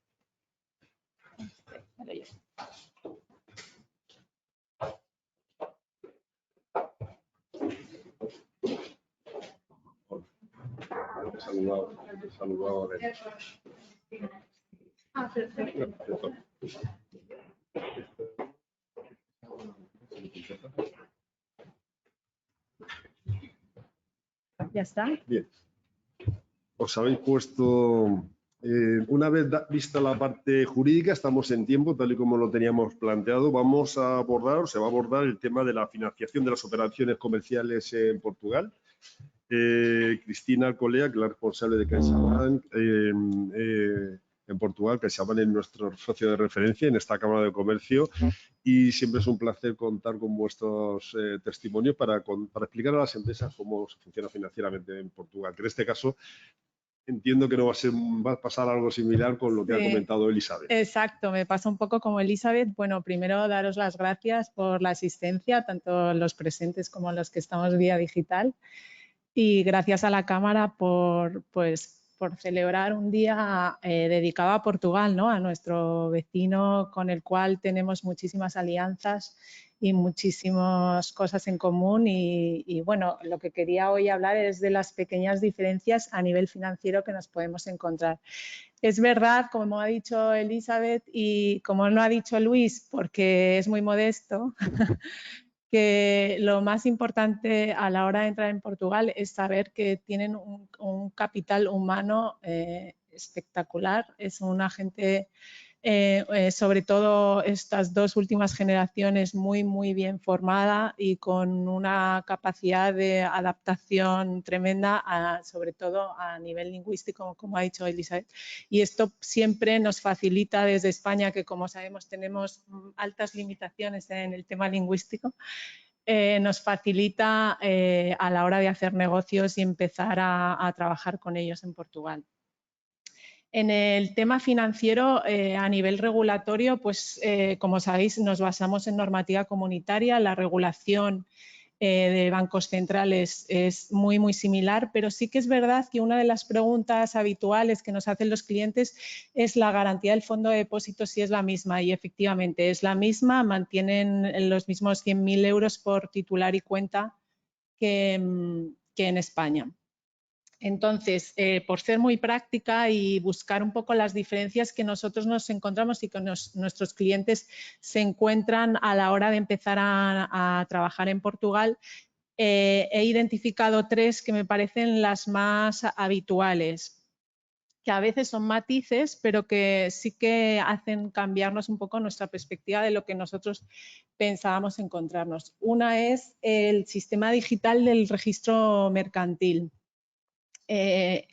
saludado a ver. Ah, perfecto. ¿Ya está? Bien. Os habéis puesto, una vez vista la parte jurídica, estamos en tiempo, tal y como lo teníamos planteado, vamos a abordar, o se va a abordar el tema de la financiación de las operaciones comerciales en Portugal. Cristina Alcolea, que es la responsable de CaixaBank en Portugal. CaixaBank es nuestro socio de referencia en esta Cámara de Comercio y siempre es un placer contar con vuestros testimonios para explicar a las empresas cómo funciona financieramente en Portugal, que en este caso entiendo que no va a pasar algo similar con lo que ha comentado Elizabeth. Exacto, me pasa un poco como Elizabeth. Bueno, primero daros las gracias por la asistencia, tanto los presentes como los que estamos vía digital. Y gracias a la Cámara por celebrar un día dedicado a Portugal, ¿no? A nuestro vecino con el cual tenemos muchísimas alianzas y muchísimas cosas en común. Y bueno, lo que quería hoy hablar es de las pequeñas diferencias a nivel financiero que nos podemos encontrar. Es verdad, como ha dicho Elizabeth y como no ha dicho Luis, porque es muy modesto, que lo más importante a la hora de entrar en Portugal es saber que tienen un capital humano espectacular. Es una gente, sobre todo estas dos últimas generaciones, muy bien formada y con una capacidad de adaptación tremenda, sobre todo a nivel lingüístico, como ha dicho Elizabeth. Y esto siempre nos facilita desde España, que como sabemos tenemos altas limitaciones en el tema lingüístico, nos facilita a la hora de hacer negocios y empezar a trabajar con ellos en Portugal. En el tema financiero, a nivel regulatorio, pues como sabéis, nos basamos en normativa comunitaria. La regulación de bancos centrales es muy similar, pero sí que es verdad que una de las preguntas habituales que nos hacen los clientes es la garantía del fondo de depósito, si es la misma, y efectivamente es la misma, mantienen los mismos 100.000 euros por titular y cuenta que en España. Entonces, por ser muy práctica y buscar un poco las diferencias que nosotros nos encontramos y que nuestros clientes se encuentran a la hora de empezar a trabajar en Portugal, he identificado tres que me parecen las más habituales, que a veces son matices, pero que sí que hacen cambiarnos un poco nuestra perspectiva de lo que nosotros pensábamos encontrarnos. Una es el sistema digital del registro mercantil.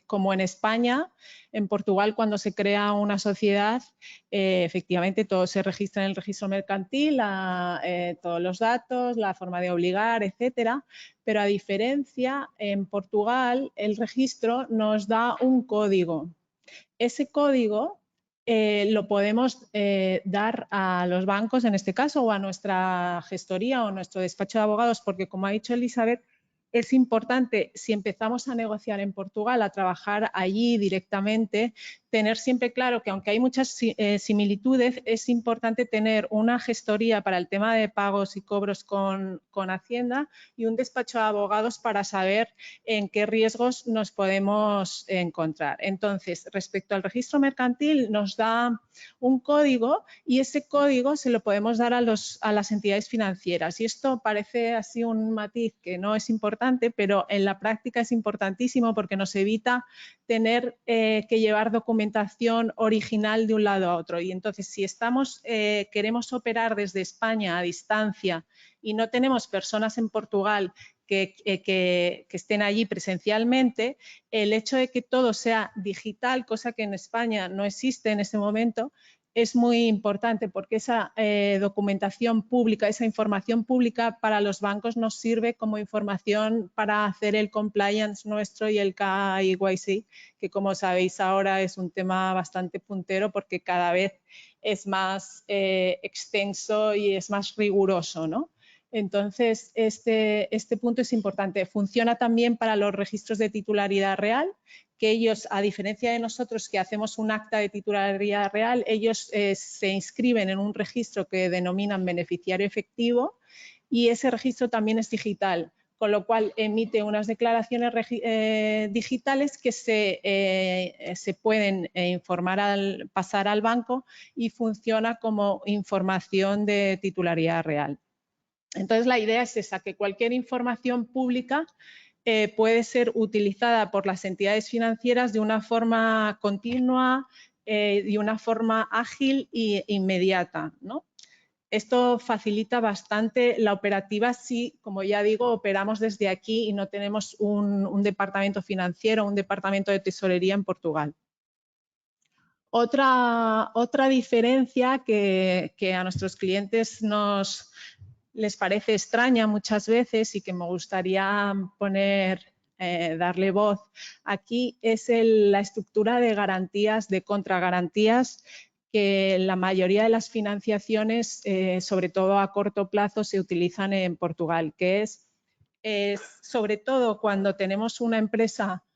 Como en España, en Portugal, cuando se crea una sociedad, efectivamente todo se registra en el registro mercantil, todos los datos, la forma de obligar, etcétera. Pero a diferencia, en Portugal el registro nos da un código. Ese código lo podemos dar a los bancos, en este caso, o a nuestra gestoría o nuestro despacho de abogados, porque como ha dicho Elizabeth, es importante, si empezamos a negociar en Portugal, a trabajar allí directamente, tener siempre claro que aunque hay muchas similitudes, es importante tener una gestoría para el tema de pagos y cobros con Hacienda y un despacho de abogados para saber en qué riesgos nos podemos encontrar. Entonces, respecto al registro mercantil, nos da un código y ese código se lo podemos dar a las entidades financieras. Y esto parece así un matiz que no es importante, pero en la práctica es importantísimo porque nos evita tener que llevar documentación original de un lado a otro. Y entonces, si queremos operar desde España a distancia y no tenemos personas en Portugal que estén allí presencialmente, el hecho de que todo sea digital, cosa que en España no existe en este momento, es muy importante porque esa documentación pública, esa información pública para los bancos nos sirve como información para hacer el compliance nuestro y el KYC, que como sabéis ahora es un tema bastante puntero porque cada vez es más extenso y es más riguroso, ¿no? Entonces, este punto es importante. Funciona también para los registros de titularidad real, que ellos, a diferencia de nosotros que hacemos un acta de titularidad real, ellos se inscriben en un registro que denominan beneficiario efectivo y ese registro también es digital. con lo cual emite unas declaraciones digitales que se pueden pasar al banco y funciona como información de titularidad real. Entonces, la idea es esa, que cualquier información pública puede ser utilizada por las entidades financieras de una forma continua, de una forma ágil e inmediata, ¿no? Esto facilita bastante la operativa si, como ya digo, operamos desde aquí y no tenemos un departamento financiero, un departamento de tesorería en Portugal. Otra diferencia que a nuestros clientes les parece extraña muchas veces y que me gustaría darle voz aquí es la estructura de garantías, de contragarantías, que la mayoría de las financiaciones, sobre todo a corto plazo, se utilizan en Portugal, que es sobre todo cuando tenemos una empresa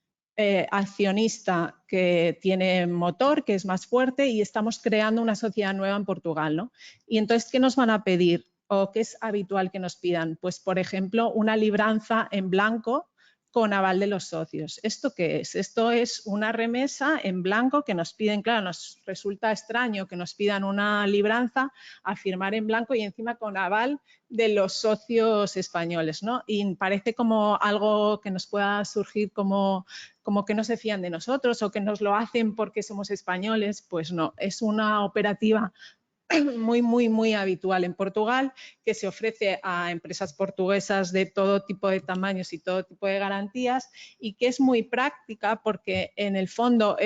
accionista que tiene motor, que es más fuerte, y estamos creando una sociedad nueva en Portugal, ¿no? Y entonces, ¿qué nos van a pedir o qué es habitual que nos pidan? Pues, por ejemplo, una libranza en blanco con aval de los socios. ¿Esto qué es? Esto es una remesa en blanco que nos piden, claro, nos resulta extraño que nos pidan una libranza a firmar en blanco y encima con aval de los socios españoles, ¿no? Y parece como algo que nos pueda surgir como que no se fían de nosotros o que nos lo hacen porque somos españoles. Pues no, es una operativa muy habitual en Portugal, que se ofrece a empresas portuguesas de todo tipo de tamaños y todo tipo de garantías, y que es muy práctica porque en el fondo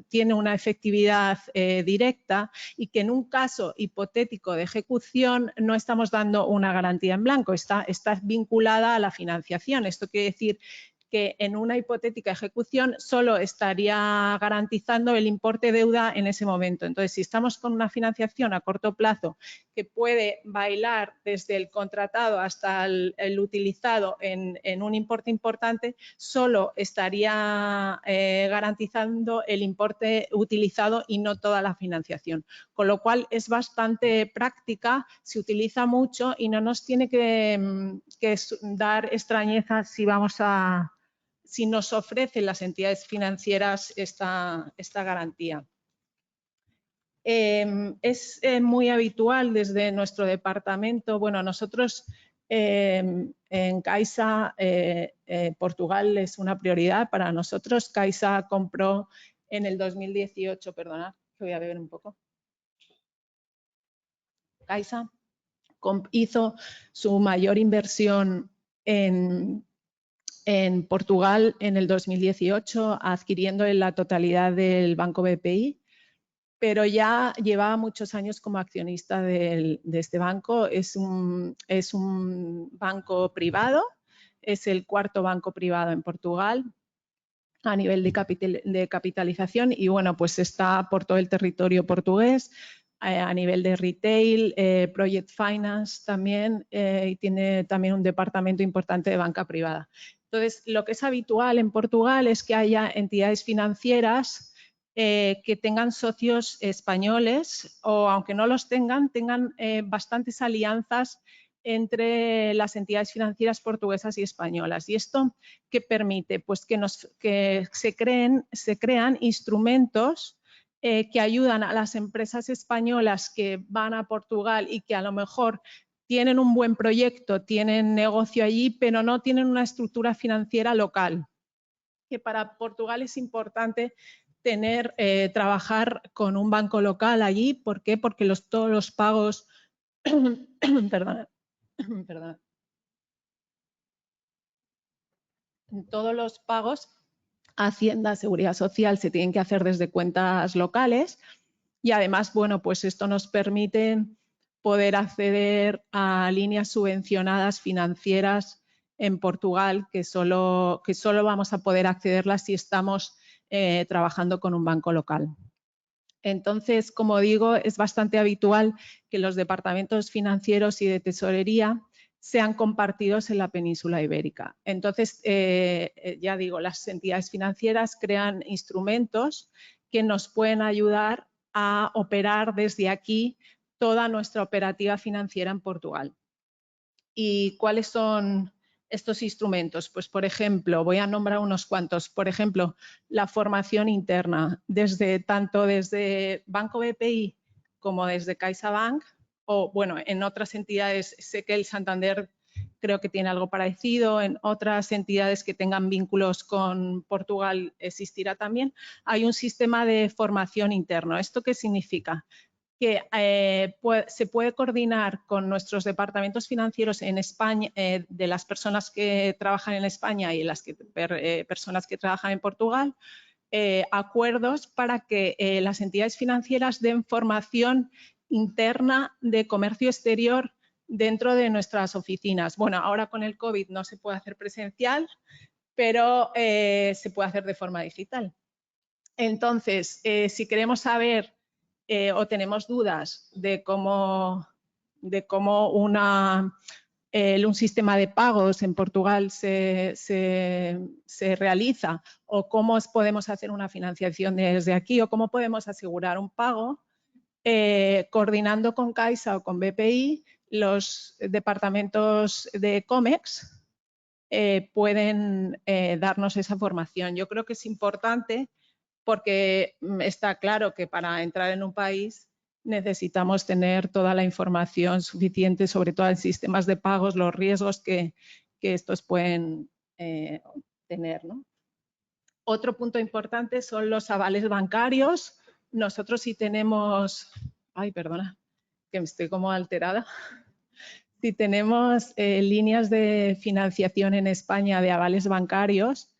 tiene una efectividad directa, y que en un caso hipotético de ejecución no estamos dando una garantía en blanco, está vinculada a la financiación. Esto quiere decir que en una hipotética ejecución solo estaría garantizando el importe deuda en ese momento. Entonces, si estamos con una financiación a corto plazo que puede bailar desde el contratado hasta el utilizado en un importe importante, solo estaría garantizando el importe utilizado y no toda la financiación. Con lo cual, es bastante práctica, se utiliza mucho y no nos tiene que dar extrañeza si nos ofrecen las entidades financieras esta garantía. Es muy habitual desde nuestro departamento. Bueno, nosotros en Caixa, Portugal es una prioridad para nosotros. Caixa compró en el 2018, perdonad, que voy a beber un poco. Caixa hizo su mayor inversión en Portugal en el 2018, adquiriendo en la totalidad del Banco BPI, pero ya llevaba muchos años como accionista de este banco. Es un banco privado, es el cuarto banco privado en Portugal a nivel de capitalización, y bueno, pues está por todo el territorio portugués, a nivel de retail, project finance también, y tiene también un departamento importante de banca privada. Entonces, lo que es habitual en Portugal es que haya entidades financieras que tengan socios españoles, o aunque no los tengan bastantes alianzas entre las entidades financieras portuguesas y españolas. ¿Y esto qué permite? Pues que se crean instrumentos que ayudan a las empresas españolas que van a Portugal y que a lo mejor tienen un buen proyecto, tienen negocio allí, pero no tienen una estructura financiera local. Que para Portugal es importante trabajar con un banco local allí. ¿Por qué? Porque todos los pagos perdón. Todos los pagos a Hacienda, Seguridad Social, se tienen que hacer desde cuentas locales, y además, bueno, pues esto nos permite poder acceder a líneas subvencionadas financieras en Portugal, que solo vamos a poder accederlas si estamos trabajando con un banco local. Entonces, como digo, es bastante habitual que los departamentos financieros y de tesorería sean compartidos en la península ibérica. Entonces, ya digo, las entidades financieras crean instrumentos que nos pueden ayudar a operar desde aquí toda nuestra operativa financiera en Portugal. ¿Y cuáles son estos instrumentos? Pues, por ejemplo, voy a nombrar unos cuantos. Por ejemplo, la formación interna, tanto desde Banco BPI como desde CaixaBank, o bueno, en otras entidades, sé que el Santander creo que tiene algo parecido, en otras entidades que tengan vínculos con Portugal existirá también. Hay un sistema de formación interno. ¿Esto qué significa? Que se puede coordinar con nuestros departamentos financieros en España, de las personas que trabajan en España y las personas que trabajan en Portugal, acuerdos para que las entidades financieras den formación interna de comercio exterior dentro de nuestras oficinas. Bueno, ahora con el COVID no se puede hacer presencial, pero se puede hacer de forma digital. Entonces, si queremos saber o tenemos dudas de cómo un sistema de pagos en Portugal se realiza, o cómo podemos hacer una financiación desde aquí, o cómo podemos asegurar un pago, coordinando con Caixa o con BPI, los departamentos de COMEX pueden darnos esa formación. Yo creo que es importante porque está claro que para entrar en un país necesitamos tener toda la información suficiente, sobre todo en sistemas de pagos, los riesgos que estos pueden tener, ¿no? Otro punto importante son los avales bancarios. Nosotros sí tenemos... Ay, perdona, que me estoy como alterada. Si tenemos líneas de financiación en España de avales bancarios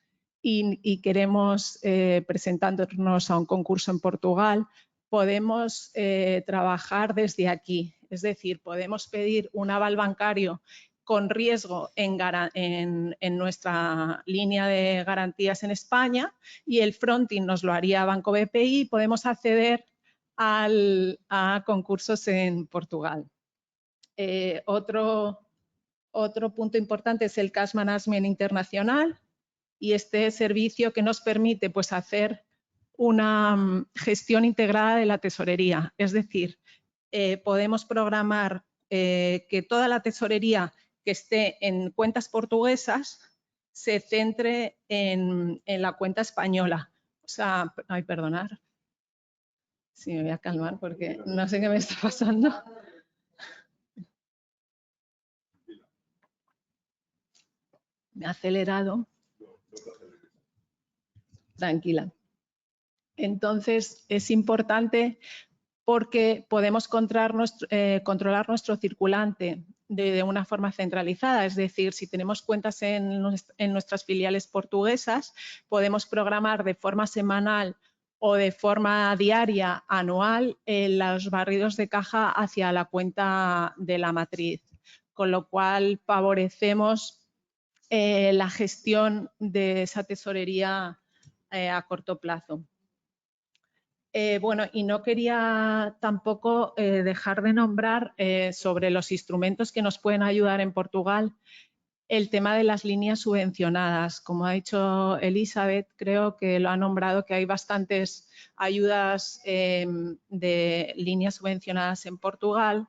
y queremos presentarnos a un concurso en Portugal, podemos trabajar desde aquí. Es decir, podemos pedir un aval bancario con riesgo en nuestra línea de garantías en España, y el fronting nos lo haría Banco BPI, y podemos acceder a concursos en Portugal. Otro punto importante es el Cash Management Internacional, y este servicio que nos permite pues, hacer una gestión integrada de la tesorería. Es decir, podemos programar que toda la tesorería que esté en cuentas portuguesas se centre en la cuenta española. O sea, ay, perdonar. Sí, me voy a calmar porque no sé qué me está pasando. Me ha acelerado. Tranquila. Entonces, es importante porque podemos controlar nuestro circulante de una forma centralizada. Es decir, si tenemos cuentas en nuestras filiales portuguesas, podemos programar de forma semanal o de forma diaria, anual, los barridos de caja hacia la cuenta de la matriz, con lo cual favorecemos la gestión de esa tesorería a corto plazo. Bueno, y no quería tampoco dejar de nombrar sobre los instrumentos que nos pueden ayudar en Portugal, el tema de las líneas subvencionadas. Como ha dicho Elizabeth, creo que lo ha nombrado, que hay bastantes ayudas de líneas subvencionadas en Portugal.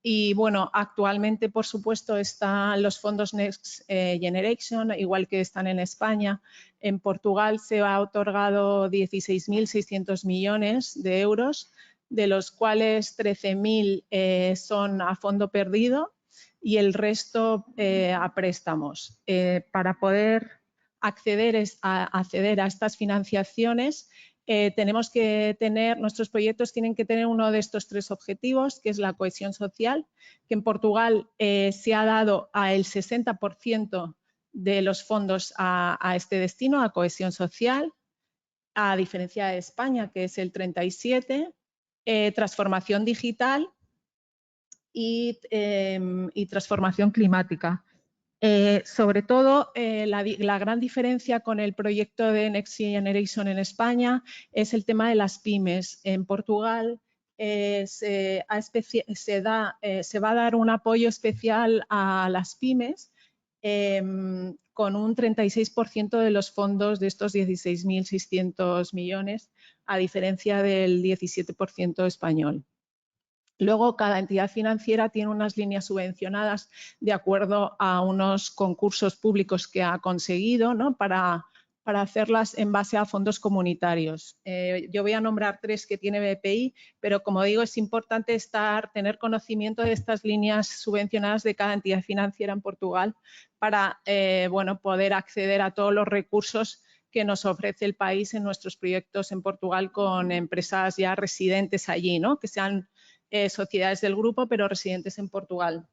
Y bueno, actualmente, por supuesto, están los fondos Next Generation, igual que están en España. En Portugal se ha otorgado 16.600 millones de euros, de los cuales 13.000 son a fondo perdido y el resto a préstamos. Para poder acceder a estas financiaciones, tenemos que tener, nuestros proyectos tienen que tener uno de estos tres objetivos, que es la cohesión social, que en Portugal se ha dado al 60% de los fondos a este destino, a cohesión social, a diferencia de España, que es el 37%, transformación digital y transformación climática. Sobre todo, la gran diferencia con el proyecto de Next Generation en España es el tema de las pymes. En Portugal se va a dar un apoyo especial a las pymes con un 36% de los fondos de estos 16.600 millones, a diferencia del 17% español. Luego, cada entidad financiera tiene unas líneas subvencionadas de acuerdo a unos concursos públicos que ha conseguido, ¿no? para hacerlas en base a fondos comunitarios. Yo voy a nombrar 3 que tiene BPI, pero como digo, es importante tener conocimiento de estas líneas subvencionadas de cada entidad financiera en Portugal para bueno, poder acceder a todos los recursos que nos ofrece el país en nuestros proyectos en Portugal con empresas ya residentes allí, ¿no? Que sean sociedades del grupo, pero residentes en Portugal.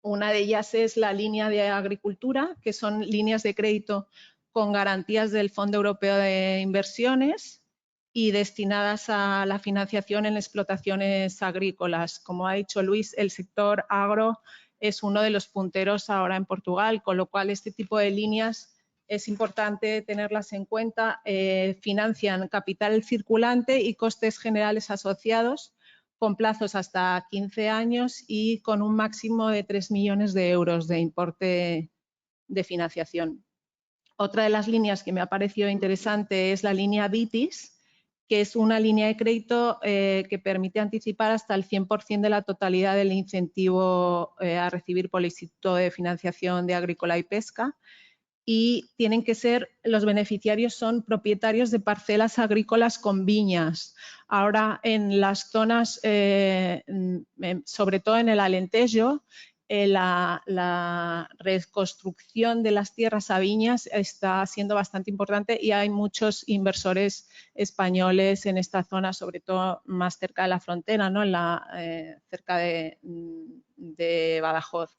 Una de ellas es la línea de agricultura, que son líneas de crédito con garantías del Fondo Europeo de Inversiones y destinadas a la financiación en explotaciones agrícolas. Como ha dicho Luis, el sector agro es uno de los punteros ahora en Portugal, con lo cual este tipo de líneas es importante tenerlas en cuenta. Financian capital circulante y costes generales asociados, con plazos hasta 15 años y con un máximo de 3 millones de euros de importe de financiación. Otra de las líneas que me ha parecido interesante es la línea BITIS, que es una línea de crédito que permite anticipar hasta el 100% de la totalidad del incentivo a recibir por el Instituto de Financiación de Agrícola y Pesca. Y tienen que ser, los beneficiarios son propietarios de parcelas agrícolas con viñas. Ahora en las zonas, sobre todo en el Alentejo, la reconstrucción de las tierras a viñas está siendo bastante importante y hay muchos inversores españoles en esta zona, sobre todo más cerca de la frontera, ¿no? Cerca de Badajoz.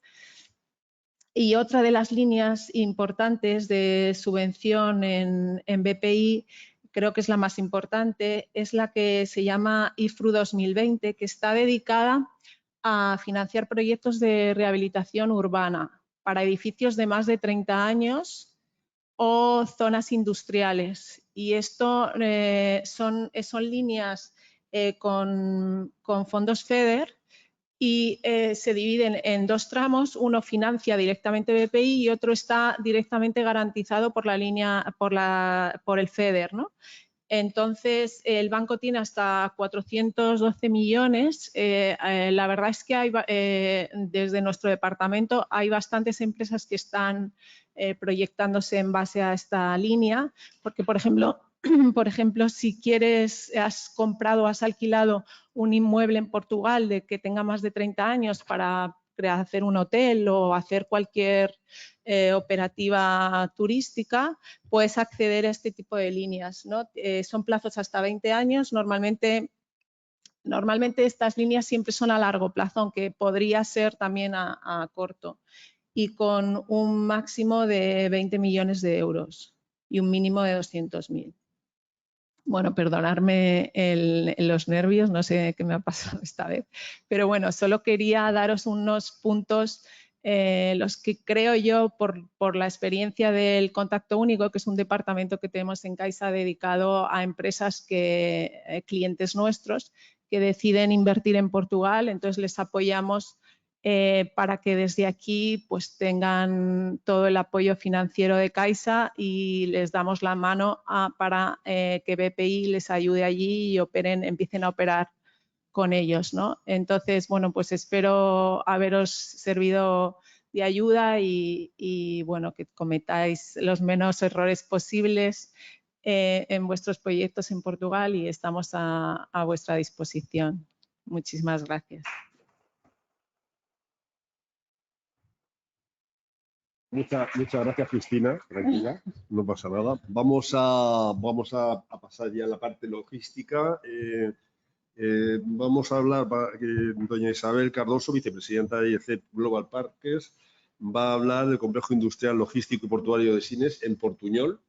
Y otra de las líneas importantes de subvención en BPI, creo que es la más importante, es la que se llama IFRU 2020, que está dedicada a financiar proyectos de rehabilitación urbana para edificios de más de 30 años o zonas industriales. Y esto son líneas con fondos FEDER, y se dividen en 2 tramos. Uno financia directamente BPI y otro está directamente garantizado por la línea, por el FEDER, ¿no? Entonces, el banco tiene hasta 412 millones. La verdad es que desde nuestro departamento hay bastantes empresas que están proyectándose en base a esta línea, porque, por ejemplo, si has comprado o has alquilado un inmueble en Portugal de que tenga más de 30 años para hacer un hotel o hacer cualquier operativa turística, puedes acceder a este tipo de líneas, ¿no? Son plazos hasta 20 años. Normalmente estas líneas siempre son a largo plazo, aunque podría ser también a corto, y con un máximo de 20 millones de euros y un mínimo de 200.000. Bueno, perdonadme los nervios, no sé qué me ha pasado esta vez, pero bueno, solo quería daros unos puntos, los que creo yo, por la experiencia del Contacto Único, que es un departamento que tenemos en Caixa dedicado a empresas clientes nuestros que deciden invertir en Portugal, entonces les apoyamos para que desde aquí pues tengan todo el apoyo financiero de Caixa y les damos la mano para que BPI les ayude allí y empiecen a operar con ellos, ¿no? Entonces, bueno, pues espero haberos servido de ayuda y bueno, que cometáis los menos errores posibles en vuestros proyectos en Portugal y estamos a vuestra disposición. Muchísimas gracias. Muchas gracias, Cristina. Tranquila, no pasa nada. Vamos a pasar ya a la parte logística. Vamos a hablar, doña Isabel Cardoso, vicepresidenta de IEC Global Parques, va a hablar del complejo industrial, logístico y portuario de Sines en Portuñol.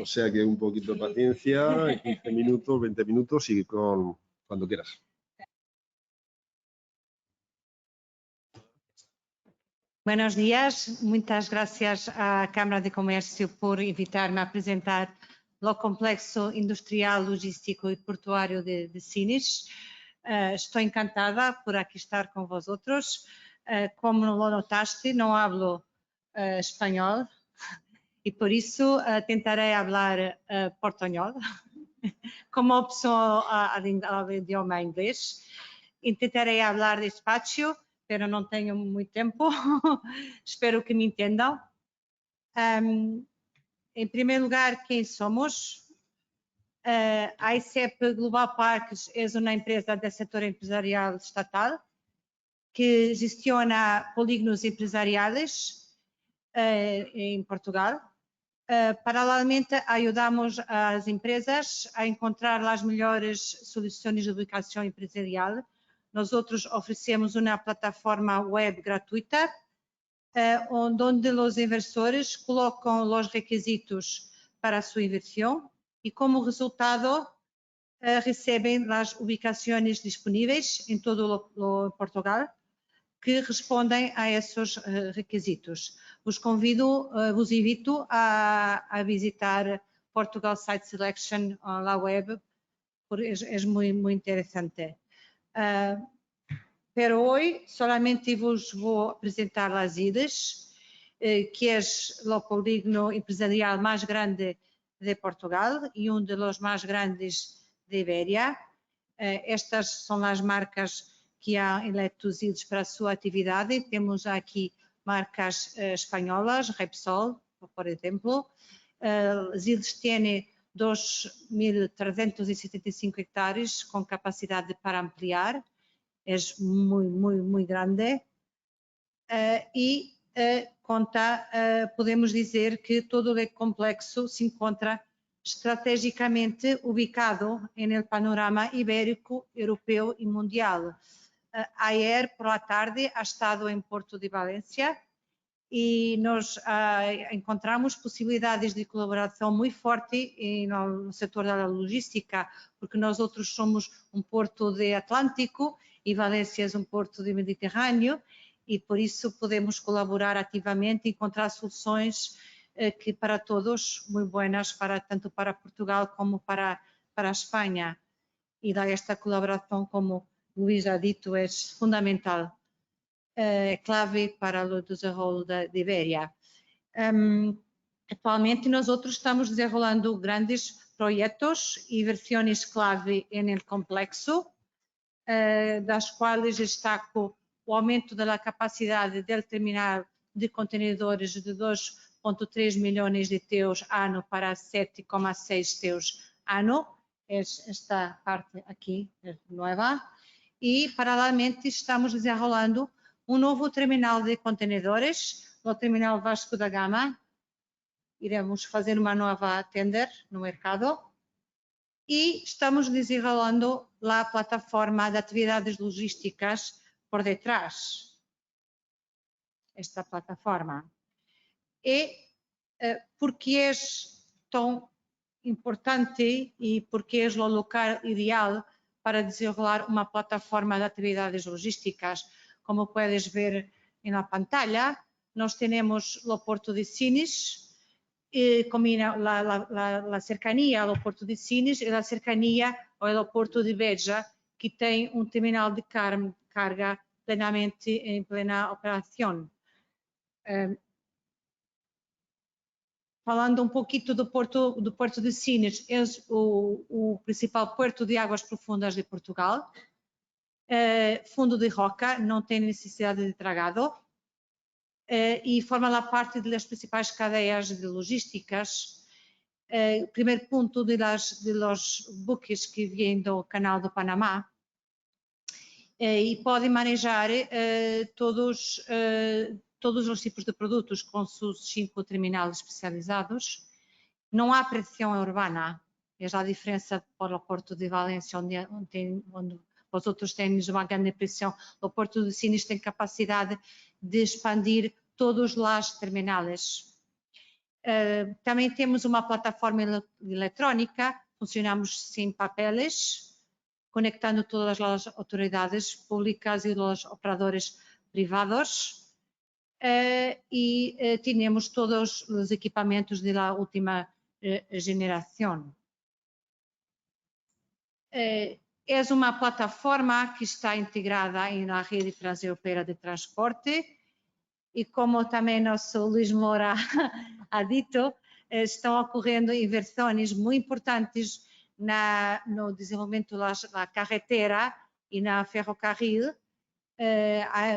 O sea que un poquito de paciencia, 15 minutos, 20 minutos y cuando quieras. Buenos días, muchas gracias à Câmara de Comércio por invitar-me a apresentar o Complexo Industrial, Logístico e Portuário de Sines. Estou encantada por aqui estar com vosotros. Como lo notaste, não hablo espanhol e por isso tentarei falar portuñol como opção ao idioma inglês. Intentaré falar despacio, pero não tenho muito tempo. Espero que me entendam. Em primeiro lugar, quem somos? A ICEP Global Parques é uma empresa do setor empresarial estatal que gestiona polígonos empresariais em Portugal. Paralelamente, ajudamos as empresas a encontrar as melhores soluções de ubicação empresarial. Nós oferecemos uma plataforma web gratuita, onde os inversores colocam os requisitos para a sua inversão e, como resultado, recebem as ubicações disponíveis em todo o Portugal que respondem a esses requisitos. Vos invito a visitar Portugal Site Selection na web, porque é muito interessante. Pero hoje solamente vos vou apresentar as ilhas, que é o polígono empresarial mais grande de Portugal e dos mais grandes de Ibéria. Estas são as marcas que há eletroduzidos para a sua atividade. Temos aqui marcas espanholas, Repsol, por exemplo. As ilhas têm 2.375 hectares com capacidade para ampliar. É muito grande. Podemos dizer que todo o complexo se encontra estrategicamente ubicado no panorama ibérico, europeu e mundial. Ayer por la tarde ha estado em Porto de Valência e nós encontramos possibilidades de colaboração muito forte no setor da logística, porque nós somos porto de Atlântico e Valência é porto de Mediterrâneo e por isso podemos colaborar ativamente e encontrar soluções que para todos muito buenas, tanto para Portugal como para a Espanha. E esta colaboração, como Luís ha dito, é fundamental, é clave para o desenvolvimento da Ibéria. Atualmente, nós estamos desenvolvendo grandes projetos e versões clave no complexo, das quais destaco o aumento da capacidade do terminal de contenedores de 2,3 milhões de TEUs ano para 7,6 TEUs ano. Esta parte aqui é nova. E, paralelamente, estamos desenvolvendo novo terminal de contenedores, o terminal Vasco da Gama. Iremos fazer uma nova tender no mercado. E estamos desenvolvendo a plataforma de atividades logísticas por detrás. Esta plataforma. E por que é tão importante e porque é o local ideal para desenvolver uma plataforma de atividades logísticas? Como puedes ver na pantalla, nós temos o Porto de Sines, combina a cercania ao Porto de Sines e a cercania ao Porto de Beja, que tem terminal de carga plenamente em plena operação. Falando pouquinho do Porto de Sines, é o principal porto de águas profundas de Portugal. Fundo de roca, não tem necessidade de dragado e forma parte das principais cadeias de logísticas. O primeiro ponto de los buques que vêm do Canal do Panamá e pode manejar todos os tipos de produtos com seus 5 terminais especializados. Não há pressão urbana, é a diferença para o Porto de Valência, onde os outros têm uma grande pressão. O Porto de Sines tem capacidade de expandir todos os terminais. Também temos uma plataforma eletrónica, funcionamos sem papeles, conectando todas as autoridades públicas e os operadores privados. E temos todos os equipamentos da última geração. É uma plataforma que está integrada na rede transeuropeia de transporte e, como também nosso Luís Moura ha dito, estão ocorrendo inversões muito importantes no desenvolvimento da carretera e na ferrocarril,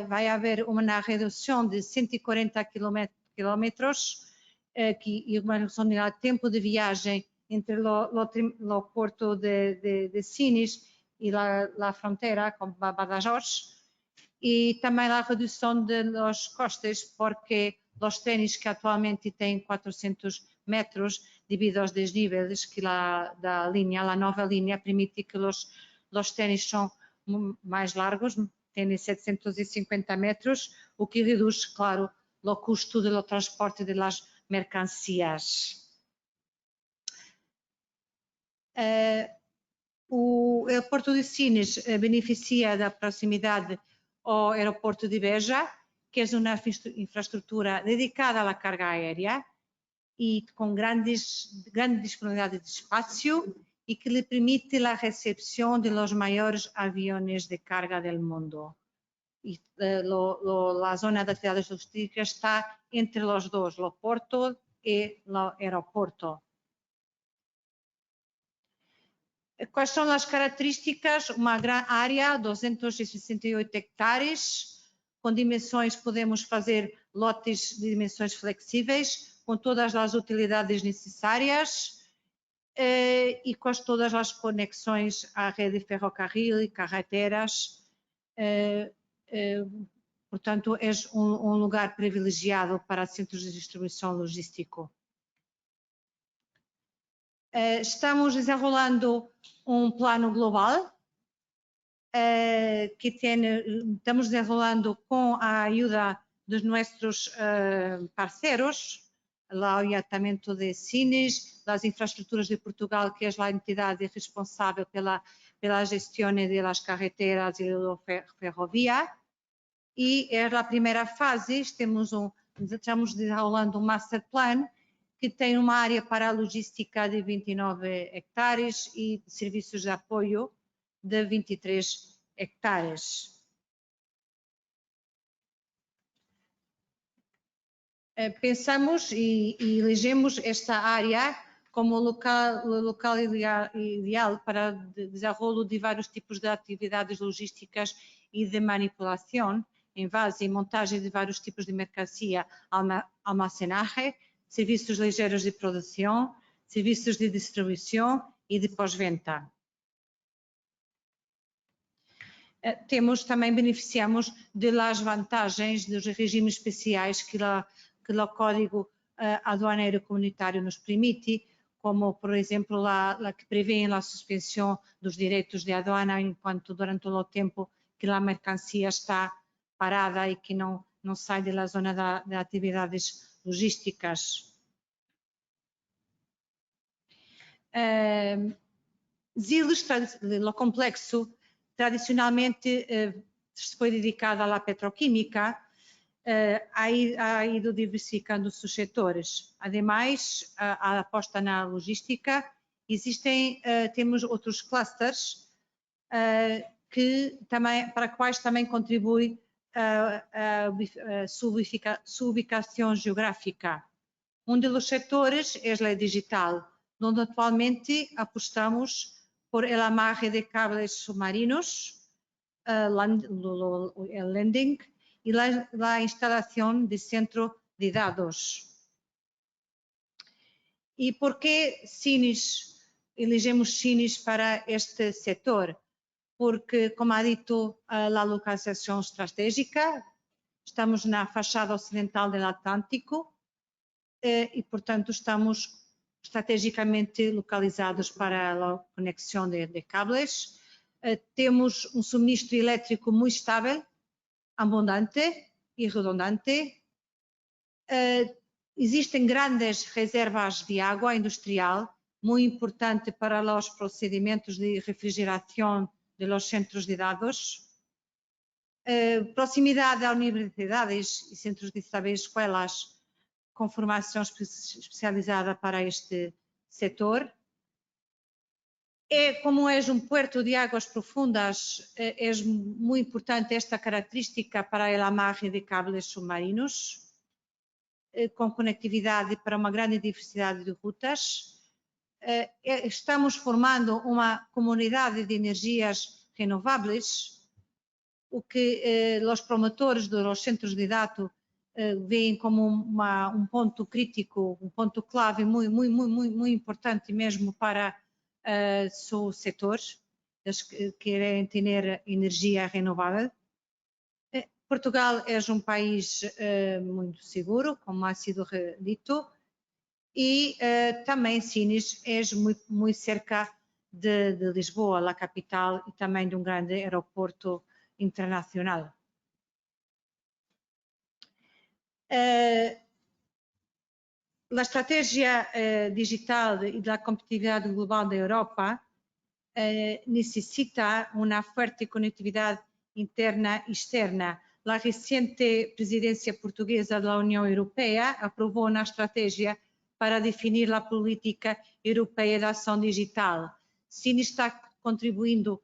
vai haver uma redução de 140 quilómetros e uma redução do tempo de viagem entre o porto de Sines e a fronteira com Badajoz, e também a redução dos costes, porque os trenes que atualmente têm 400 metros, devido aos desníveis que da linha, a nova linha permite que os trenes são mais largos, têm 750 metros, o que reduz, claro, o custo do transporte das mercancias. O aeroporto de Sines beneficia da proximidade ao aeroporto de Beja, que é uma infraestrutura dedicada à carga aérea e com grande disponibilidade de espaço e que lhe permite a recepção de los maiores aviões de carga do mundo. E a zona de atividades logísticas está entre os dois, o porto e o aeroporto. Quais são as características? Uma grande área, 268 hectares, com dimensões, podemos fazer lotes de dimensões flexíveis, com todas as utilidades necessárias e com todas as conexões à rede de ferrocarril e carreteras. Portanto, é um lugar privilegiado para centros de distribuição logístico. Estamos desenvolvendo um plano global que estamos desenvolvendo com a ajuda dos nossos parceiros, o Ayuntamiento de Sines, das infraestruturas de Portugal, que é a entidade responsável pela gestão das carreteras e da ferrovia. E é a primeira fase, estamos desenvolvendo um master plan que tem uma área para a logística de 29 hectares e serviços de apoio de 23 hectares. Pensamos e elegemos esta área como o local ideal para o desenvolvimento de vários tipos de atividades logísticas e de manipulação, envase e montagem de vários tipos de mercancia, almacenagem, serviços ligeiros de produção, serviços de distribuição e de pós-venda. Beneficiamos das vantagens dos regimes especiais que o Código Aduaneiro Comunitário nos permite, como, por exemplo, a que prevê a suspensão dos direitos de aduana durante o tempo que a mercancia está parada e que não sai da zona de atividades logísticas. O complexo tradicionalmente foi dedicado à petroquímica, ha ido diversificando os setores. Ademais, a aposta na logística, temos outros clusters para quais também contribui a sua ubicação geográfica. Um dos setores é a digital, onde atualmente apostamos por el amarre de cables submarinos, el landing y la instalación de centro de datos. ¿Y por qué elegemos Sines para este sector? Porque, como ha dito, a localização estratégica, estamos na fachada ocidental do Atlântico e, portanto, estamos estrategicamente localizados para a conexão de cables. Temos um suministro elétrico muito estável, abundante e redundante. Existem grandes reservas de água industrial, muito importante para os procedimentos de refrigeração de los centros de dados. Proximidade a universidades e centros de saber, escolas com formação especializada para este setor. Como é um porto de águas profundas, é muito importante esta característica para o amarre de cables submarinos, com conectividade para uma grande diversidade de rutas. Estamos formando uma comunidade de energias renovables, o que os promotores dos centros de dados veem como um ponto crítico, um ponto clave muito importante mesmo para seu setor. Eles querem ter energia renovável. Portugal é um país muito seguro, como ha sido dito, e também Sines é muito cerca de Lisboa, a capital, e também de um grande aeroporto internacional. A estratégia digital e da competitividade global da Europa necessita uma forte conectividade interna e externa. A recente presidência portuguesa da União Europeia aprovou uma estratégia para definir a política europeia de ação digital. Sines está contribuindo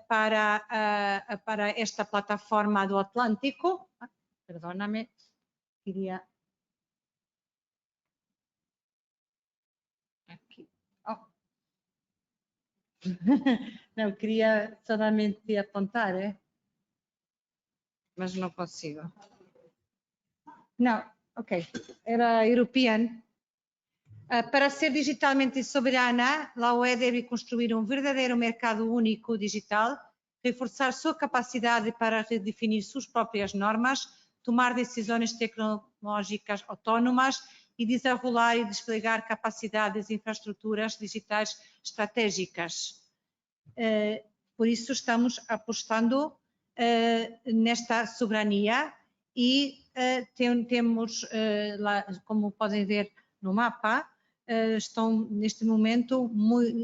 para esta plataforma do Atlântico. Perdona-me, queria... Aqui. Oh. Não, queria solamente apontar, mas não consigo. Não, ok. Era European. Para ser digitalmente soberana, a UE deve construir um verdadeiro mercado único digital, reforçar sua capacidade para redefinir suas próprias normas, tomar decisões tecnológicas autónomas e desenrolar e desplegar capacidades e infraestruturas digitais estratégicas. Por isso estamos apostando nesta soberania e temos, como podem ver no mapa, estão neste momento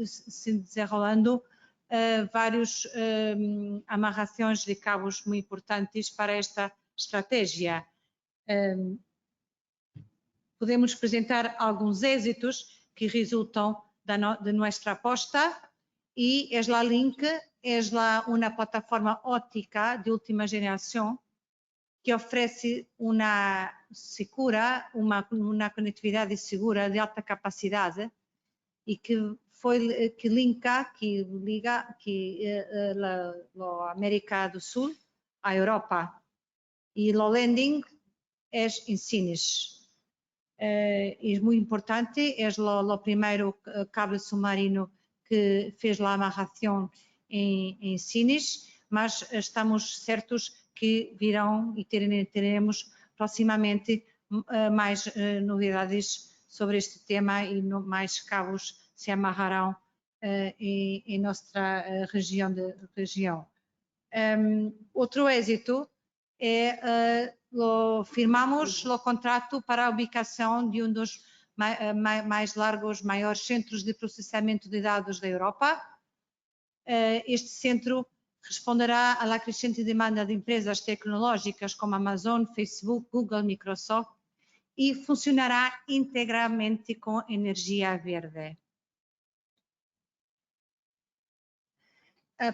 se desenrolando várias amarrações de cabos muito importantes para esta estratégia. Podemos apresentar alguns êxitos que resultam de nossa aposta e a Link é uma plataforma óptica de última geração que oferece uma conectividade segura de alta capacidade e que liga a América do Sul à Europa. E o landing é em Sines. É muito importante, é o primeiro cabo submarino que fez a amarração em Sines, mas estamos certos que virão e teremos proximamente mais novidades sobre este tema e mais cabos se amarrarão em nossa região. Outro êxito é firmamos o contrato para a ubicação de um dos maiores centros de processamento de dados da Europa. Este centro responderá à crescente demanda de empresas tecnológicas como Amazon, Facebook, Google, Microsoft e funcionará integralmente com energia verde.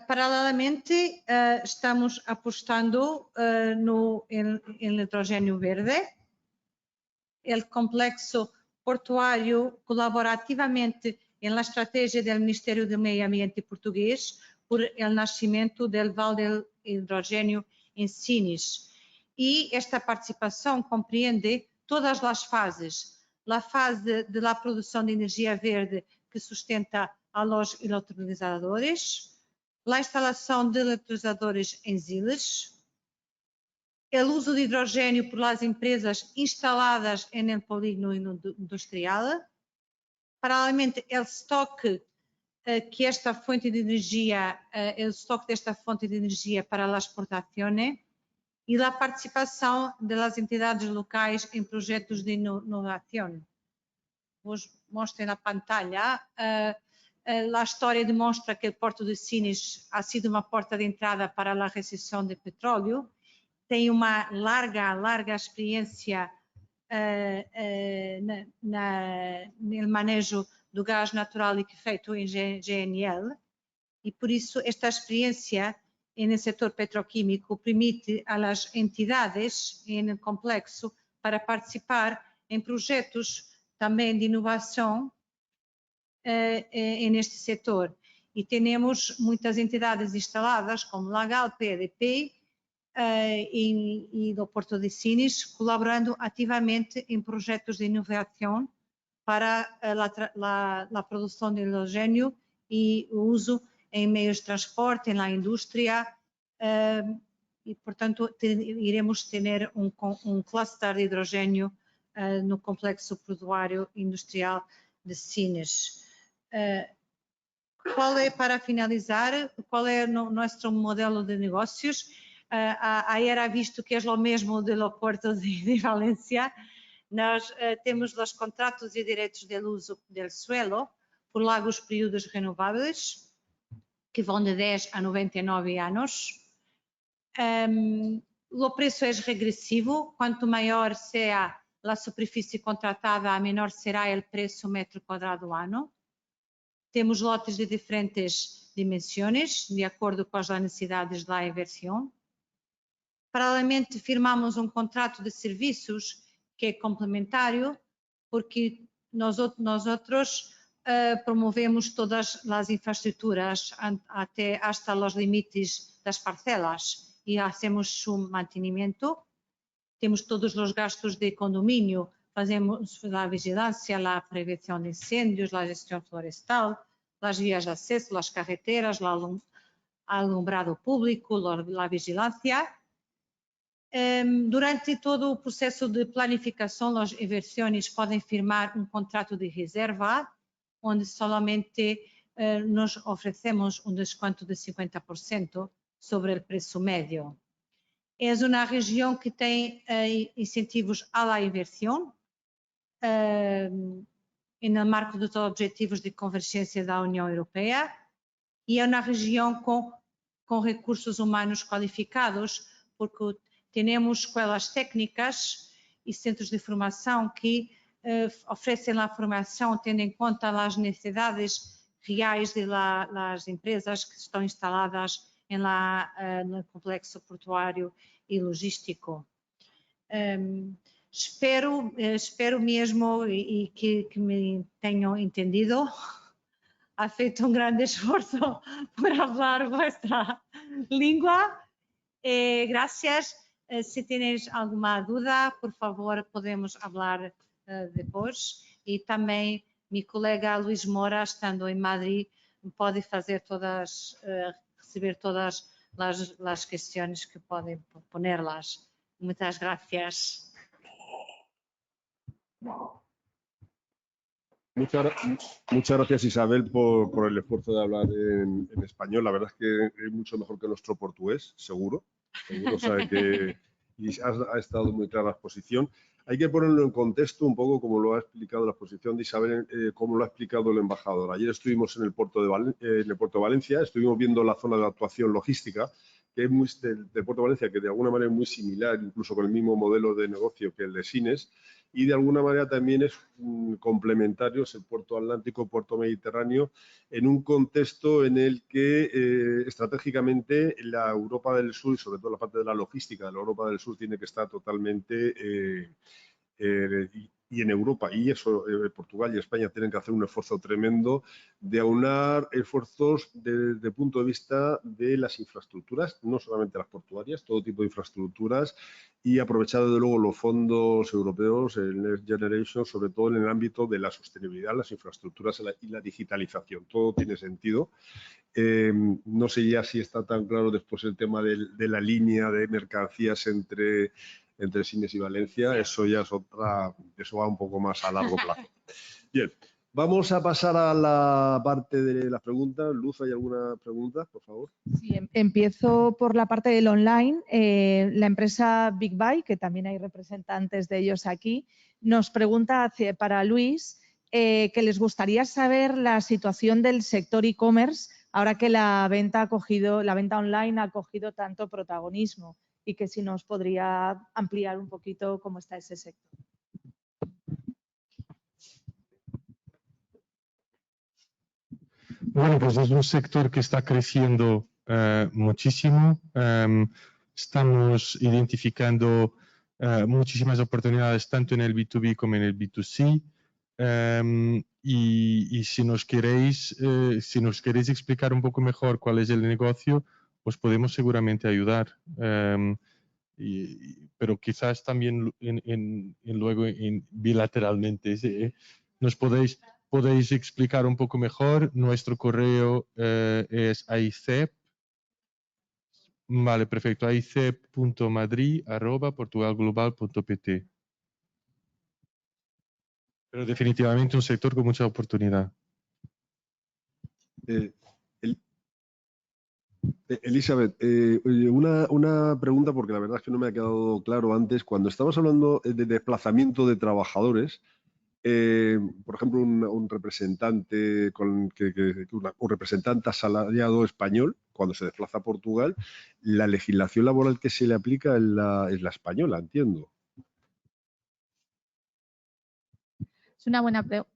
Paralelamente, estamos apostando no hidrogênio verde. O complexo portuário colabora ativamente na estratégia do Ministério do Meio Ambiente português por el nascimento do Vale del Hidrogênio em Sines. E esta participação compreende todas as fases. A fase da produção de energia verde que sustenta a los eletrizadores, a instalação de eletrizadores em Siles, o uso de hidrogênio por las empresas instaladas no polígono industrial, paralelamente o estoque que esta fonte de energia, o estoque desta fonte de energia para a exportação e a participação das entidades locais em projetos de inovação. Vos mostro na pantalla. A história demonstra que o Porto de Sines ha sido uma porta de entrada para a recepção de petróleo, tem uma larga experiência no manejo do gás natural liquefeito em GNL e por isso esta experiência no setor petroquímico permite às entidades no complexo para participar em projetos também de inovação neste setor. e temos muitas entidades instaladas, como Lagal, PDP e do Porto de Sines, colaborando ativamente em projetos de inovação para a produção de hidrogênio e o uso em meios de transporte, na indústria, e, portanto, iremos ter um cluster de hidrogênio no complexo portuário industrial de Sines. Para finalizar, qual é o nosso modelo de negócios? Ayer ha visto que é o mesmo do Porto de Valência. Nós temos os contratos de direitos de uso do suelo por largos períodos renováveis, que vão de 10 a 99 anos. O preço é regressivo, quanto maior seja a superfície contratada, menor será o preço metro quadrado ano. Temos lotes de diferentes dimensões, de acordo com as necessidades da inversão. Paralelamente, firmamos um contrato de serviços que é complementário, porque nós promovemos todas as infraestruturas hasta os limites das parcelas e hacemos su mantenimiento. Temos todos os gastos de condomínio, fazemos a vigilância, a prevenção de incêndios, a gestão florestal, as vias de acesso, as carreteras, o alumbrado público, a vigilância. Durante todo o processo de planificação, as inversões podem firmar um contrato de reserva, onde solamente nos oferecemos um desconto de 50% sobre o preço médio. É uma região que tem incentivos à inversão, no marco dos Objetivos de Convergência da União Europeia, e é uma região com recursos humanos qualificados, porque temos escolas técnicas e centros de formação que oferecem a formação tendo em conta as necessidades reais das empresas que estão instaladas no complexo portuário e logístico. Espero mesmo e que me tenham entendido. Ha feito um grande esforço por falar vossa língua. Gracias. Se tenéis alguma dúvida, por favor, podemos falar depois. E também, meu colega Luís Moura, estando em Madrid, pode receber todas as questões que podem ponerlas. Muchas gracias. Muchas gracias, Isabel, por el esfuerzo de hablar en español. La verdad es que es mucho mejor que nuestro portugués, seguro. O sea que ha estado muy clara la exposición. Hay que ponerlo en contexto un poco como lo ha explicado la exposición de Isabel, como lo ha explicado el embajador. Ayer estuvimos en el puerto de Valencia, estuvimos viendo la zona de actuación logística, que es muy del puerto de Valencia, que de alguna manera es muy similar, incluso con el mismo modelo de negocio que el de Sines, y de alguna manera también es complementario, es el puerto atlántico, puerto mediterráneo, en un contexto en el que estratégicamente la Europa del Sur, y sobre todo la parte de la logística de la Europa del Sur, tiene que estar totalmente y en Europa, y eso Portugal y España tienen que hacer un esfuerzo tremendo de aunar esfuerzos desde el punto de vista de las infraestructuras, no solamente las portuarias, todo tipo de infraestructuras, y aprovechar desde luego los fondos europeos, el Next Generation, sobre todo en el ámbito de la sostenibilidad, las infraestructuras y la digitalización. Todo tiene sentido. No sé ya si está tan claro después el tema de la línea de mercancías entre Sines y Valencia. Eso ya es eso va un poco más a largo plazo. Bien, vamos a pasar a la parte de las preguntas. Luz, ¿hay alguna pregunta, por favor? Sí, empiezo por la parte del online. La empresa Big Buy, que también hay representantes de ellos aquí, nos pregunta para Luis que les gustaría saber la situación del sector e-commerce ahora que la venta online ha cogido tanto protagonismo, y que si nos podría ampliar un poquito cómo está ese sector. Bueno, pues es un sector que está creciendo muchísimo. Estamos identificando muchísimas oportunidades tanto en el B2B como en el B2C. Y si nos queréis explicar un poco mejor cuál es el negocio, os podemos seguramente ayudar. Pero quizás también luego bilateralmente. Nos podéis explicar un poco mejor. Nuestro correo es aicep. Vale, perfecto. aicep.madrid@portugalglobal.pt. Pero definitivamente un sector con mucha oportunidad. Elizabeth, una pregunta, porque la verdad es que no me ha quedado claro antes. Cuando estabas hablando de desplazamiento de trabajadores, por ejemplo, un representante un representante asalariado español, cuando se desplaza a Portugal, la legislación laboral que se le aplica es la española, entiendo. Es una buena pregunta.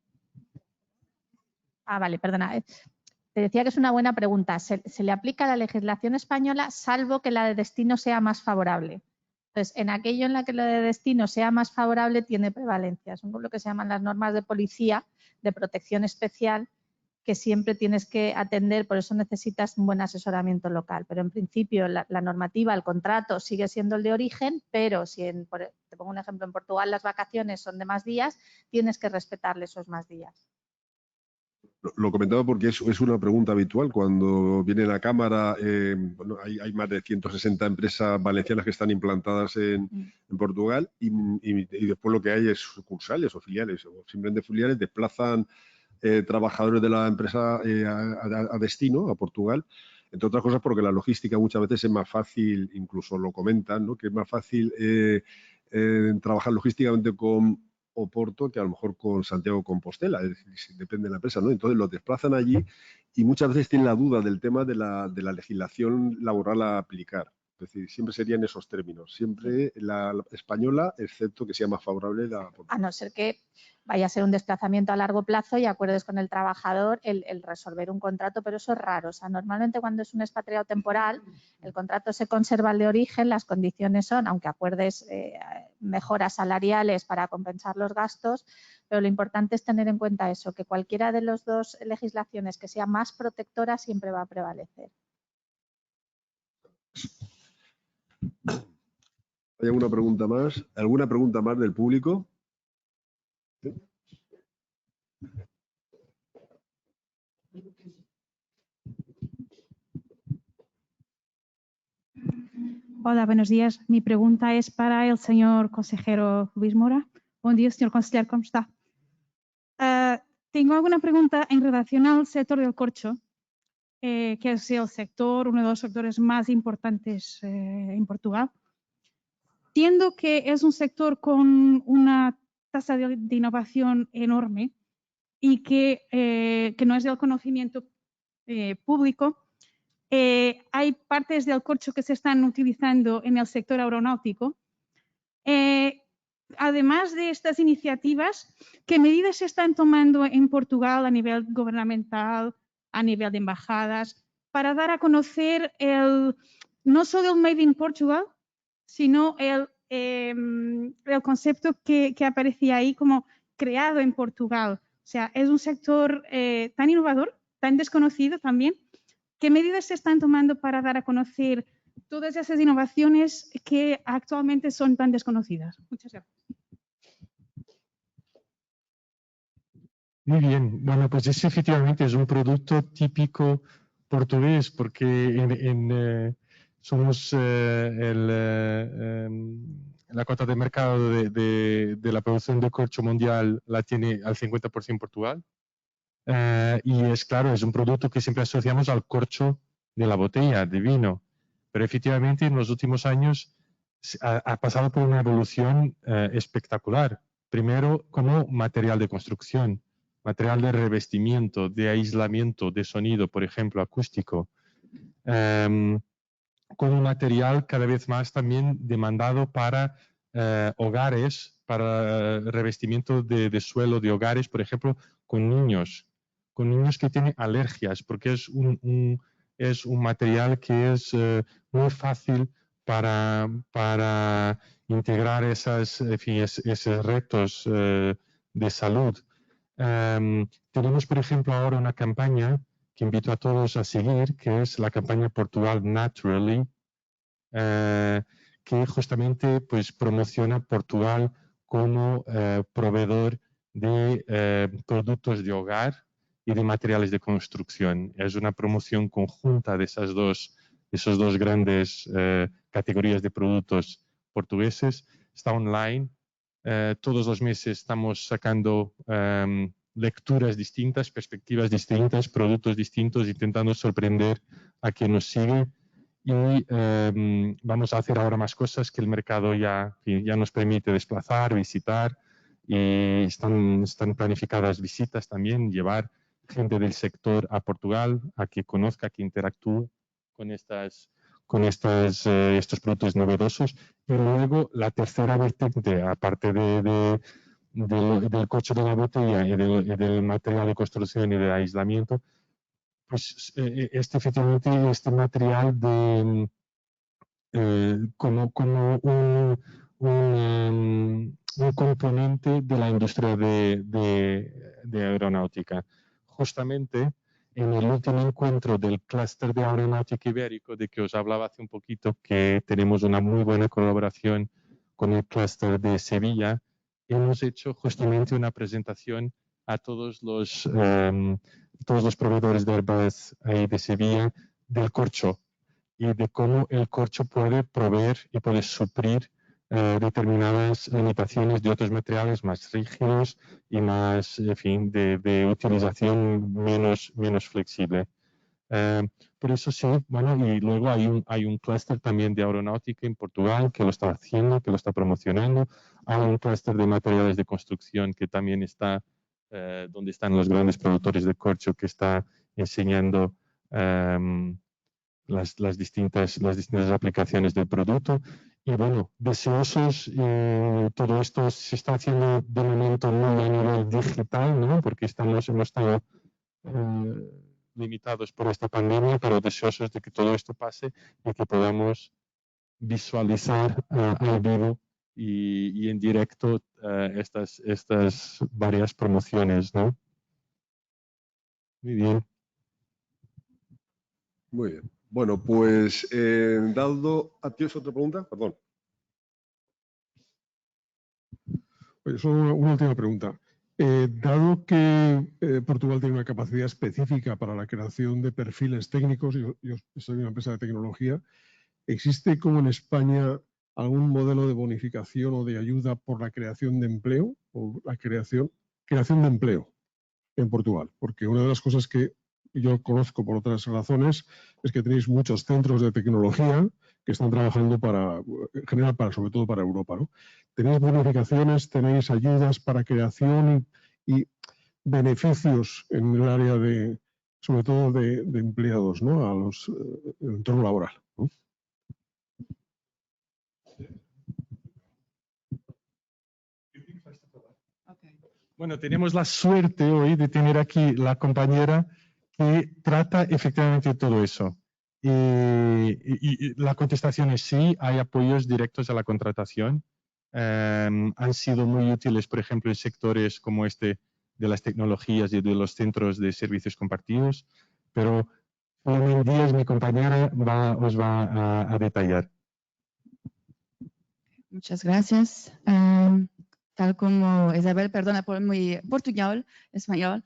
Vale, perdona. Te decía que es una buena pregunta. Se le aplica la legislación española salvo que la de destino sea más favorable. Entonces, en aquello en la que la de destino sea más favorable tiene prevalencia. Son lo que se llaman las normas de policía de protección especial que siempre tienes que atender, por eso necesitas un buen asesoramiento local. Pero en principio la normativa, el contrato sigue siendo el de origen, pero si te pongo un ejemplo, en Portugal las vacaciones son de más días, tienes que respetarle esos más días. Lo comentaba porque es una pregunta habitual cuando viene la Cámara. Bueno, hay más de 160 empresas valencianas que están implantadas en Portugal y después lo que hay es sucursales o filiales, o simplemente filiales, desplazan trabajadores de la empresa a destino, a Portugal, entre otras cosas porque la logística muchas veces es más fácil, incluso lo comentan, ¿no? Que es más fácil trabajar logísticamente con Oporto que a lo mejor con Santiago de Compostela, es decir, depende de la empresa, ¿no? Entonces los desplazan allí y muchas veces tienen la duda del tema de la legislación laboral a aplicar. Es decir, siempre serían esos términos, siempre la española, excepto que sea más favorable la portuguesa. A no ser que vaya a ser un desplazamiento a largo plazo y acuerdes con el trabajador el resolver un contrato, pero eso es raro. O sea, normalmente cuando es un expatriado temporal, el contrato se conserva el de origen, las condiciones son, aunque acuerdes mejoras salariales para compensar los gastos, pero lo importante es tener en cuenta eso, que cualquiera de las dos legislaciones que sea más protectora siempre va a prevalecer. ¿Hay alguna pregunta más? ¿Alguna pregunta más del público? ¿Sí? Hola, buenos días. Mi pregunta es para el señor consejero Luis Moura. Buen día, señor consejero, ¿cómo está? Tengo alguna pregunta en relación al sector del corcho, que es el sector, uno de los sectores más importantes en Portugal. Entiendo que es un sector con una tasa de innovación enorme y que no es del conocimiento público. Hay partes del corcho que se están utilizando en el sector aeronáutico. Además de estas iniciativas, ¿qué medidas se están tomando en Portugal a nivel gubernamental, a nivel de embajadas, para dar a conocer no solo el Made in Portugal, sino el concepto que aparecía ahí como creado en Portugal? O sea, es un sector tan innovador, tan desconocido también. ¿Qué medidas se están tomando para dar a conocer todas esas innovaciones que actualmente son tan desconocidas? Muchas gracias. Muy bien. Bueno, pues ese efectivamente es un producto típico portugués porque somos la cuota de mercado de la producción de corcho mundial la tiene al 50% Portugal. Y es claro, es un producto que siempre asociamos al corcho de la botella de vino, pero efectivamente en los últimos años ha pasado por una evolución espectacular. Primero como material de construcción, material de revestimiento, de aislamiento, de sonido, por ejemplo, acústico, con un material cada vez más también demandado para hogares, para revestimiento de suelo de hogares, por ejemplo, con niños que tienen alergias, porque es un material que es muy fácil para integrar esos retos de salud. Tenemos, por ejemplo, ahora una campaña que invito a todos a seguir, que es la campaña Portugal Naturally, que justamente pues, promociona Portugal como proveedor de productos de hogar y de materiales de construcción. Es una promoción conjunta de esos dos grandes categorías de productos portugueses. Está online. Todos los meses estamos sacando lecturas distintas, perspectivas distintas, productos distintos, intentando sorprender a quien nos sigue. Y vamos a hacer ahora más cosas que el mercado ya nos permite desplazar, visitar. Y están planificadas visitas también, llevar gente del sector a Portugal, a que conozca, que interactúe con estos productos novedosos. Y luego la tercera vertiente, aparte del coche de la botella y del material de construcción y de aislamiento, pues efectivamente este material como un componente de la industria de aeronáutica. Justamente en el último encuentro del clúster de aeronáutica ibérico, de que os hablaba hace un poquito, que tenemos una muy buena colaboración con el clúster de Sevilla, hemos hecho justamente una presentación a todos los proveedores de Airbus ahí de Sevilla del corcho y de cómo el corcho puede proveer y puede suplir determinadas limitaciones de otros materiales más rígidos y más, en fin, de utilización menos flexible. Por eso sí, bueno, y luego hay un clúster también de aeronáutica en Portugal que lo está haciendo, que lo está promocionando. Hay un clúster de materiales de construcción que también está, donde están los grandes productores de corcho, que está enseñando las distintas aplicaciones del producto. Y bueno, deseosos, todo esto se está haciendo de momento muy a nivel digital, ¿no? Porque hemos estado limitados por esta pandemia, pero deseosos de que todo esto pase y que podamos visualizar al vivo y en directo estas varias promociones, ¿no? Muy bien. Muy bien. Bueno, pues Daldo, ¿tienes otra pregunta? Perdón. Solo una última pregunta. Dado que Portugal tiene una capacidad específica para la creación de perfiles técnicos, yo soy una empresa de tecnología, ¿existe como en España algún modelo de bonificación o de ayuda por la creación de empleo o la creación de empleo en Portugal? Porque una de las cosas que yo conozco por otras razones es que tenéis muchos centros de tecnología que están trabajando en general sobre todo para Europa, ¿no? ¿Tenéis bonificaciones, tenéis ayudas para creación y beneficios en el área sobre todo de empleados, ¿no? El entorno laboral, ¿no? Bueno, tenemos la suerte hoy de tener aquí la compañera que trata efectivamente todo eso. Y la contestación es sí, hay apoyos directos a la contratación. Han sido muy útiles, por ejemplo, en sectores como este de las tecnologías y de los centros de servicios compartidos, pero Filomena Díaz, mi compañera, os va a detallar. Muchas gracias. Tal como Isabel, perdona por mi español.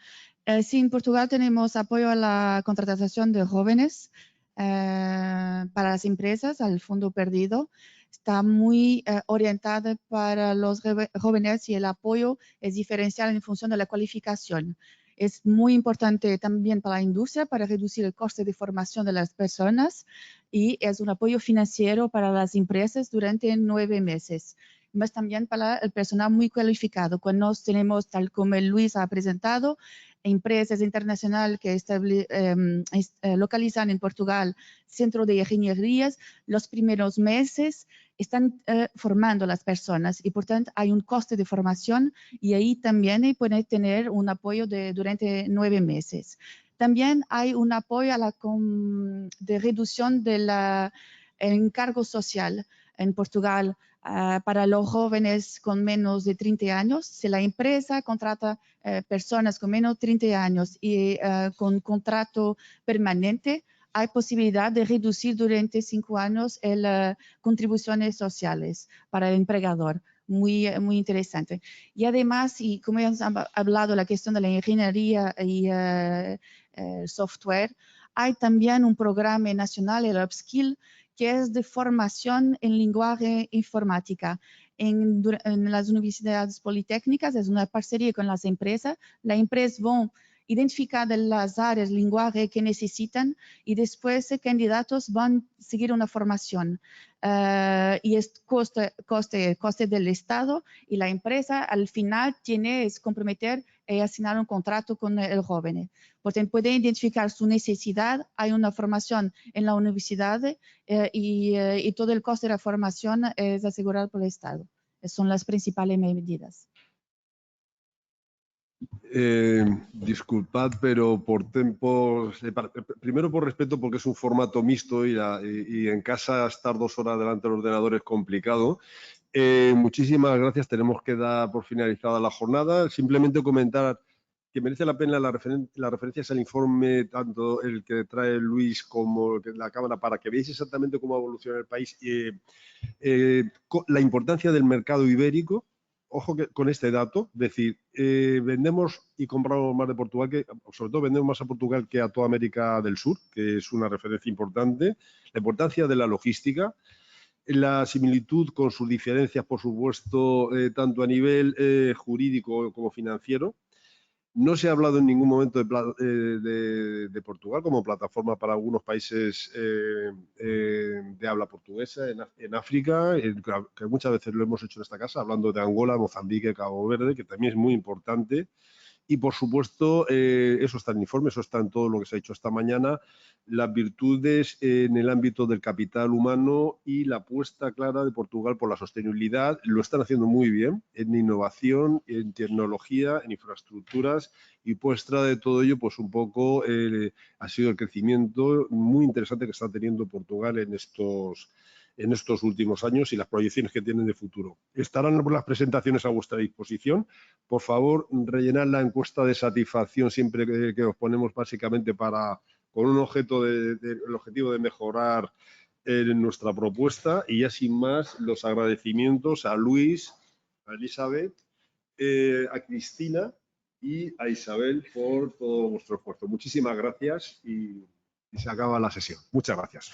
Sí, en Portugal tenemos apoyo a la contratación de jóvenes para las empresas, al fondo perdido. Está muy orientada para los jóvenes y el apoyo es diferencial en función de la cualificación. Es muy importante también para la industria, para reducir el coste de formación de las personas, y es un apoyo financiero para las empresas durante 9 meses. Más también para el personal muy cualificado. Cuando tenemos, tal como Luis ha presentado, empresas internacionales que localizan en Portugal centro de ingenierías, los primeros meses están formando a las personas y por tanto hay un coste de formación y ahí también puede tener un apoyo durante 9 meses. También hay un apoyo a de reducción del encargo social. en Portugal para los jóvenes con menos de 30 años. Si la empresa contrata personas con menos de 30 años y con contrato permanente, hay posibilidad de reducir durante 5 años las contribuciones sociales para el empleador. Muy interesante. Y además, y como hemos hablado, la cuestión de la ingeniería y software, hay también un programa nacional, el Upskill, que es de formación en lenguaje informática. En las universidades politécnicas es una parcería con las empresas. Las empresas van identificar las áreas, lenguaje que necesitan y después candidatos van a seguir una formación. Y es coste del Estado y la empresa al final tiene que comprometer y asignar un contrato con el joven. Porque puede identificar su necesidad, hay una formación en la universidad y todo el coste de la formación es asegurado por el Estado. Esas son las principales medidas. Disculpad, pero por tiempos, primero por respeto, porque es un formato mixto y en casa estar 2 horas delante del ordenador es complicado. Muchísimas gracias, tenemos que dar por finalizada la jornada. Simplemente comentar que merece la pena las referencias al informe, tanto el que trae Luis como el de la Cámara, para que veáis exactamente cómo evoluciona el país. La importancia del mercado ibérico. Ojo con este dato, es decir, vendemos y compramos más de Portugal, sobre todo vendemos más a Portugal que a toda América del Sur, que es una referencia importante. La importancia de la logística, la similitud con sus diferencias, por supuesto, tanto a nivel jurídico como financiero. No se ha hablado en ningún momento de Portugal como plataforma para algunos países de habla portuguesa en África, que muchas veces lo hemos hecho en esta casa, hablando de Angola, Mozambique, Cabo Verde, que también es muy importante. Y, por supuesto, eso está en el informe, eso está en todo lo que se ha hecho esta mañana, las virtudes en el ámbito del capital humano y la apuesta clara de Portugal por la sostenibilidad. Lo están haciendo muy bien en innovación, en tecnología, en infraestructuras, y muestra de todo ello, pues un poco ha sido el crecimiento muy interesante que está teniendo Portugal en estos últimos años y las proyecciones que tienen de futuro. Estarán las presentaciones a vuestra disposición. Por favor, rellenad la encuesta de satisfacción siempre que os ponemos, básicamente con un el objetivo de mejorar nuestra propuesta. Y ya sin más, los agradecimientos a Luis, a Elizabeth, a Cristina y a Isabel por todo vuestro esfuerzo. Muchísimas gracias y se acaba la sesión. Muchas gracias.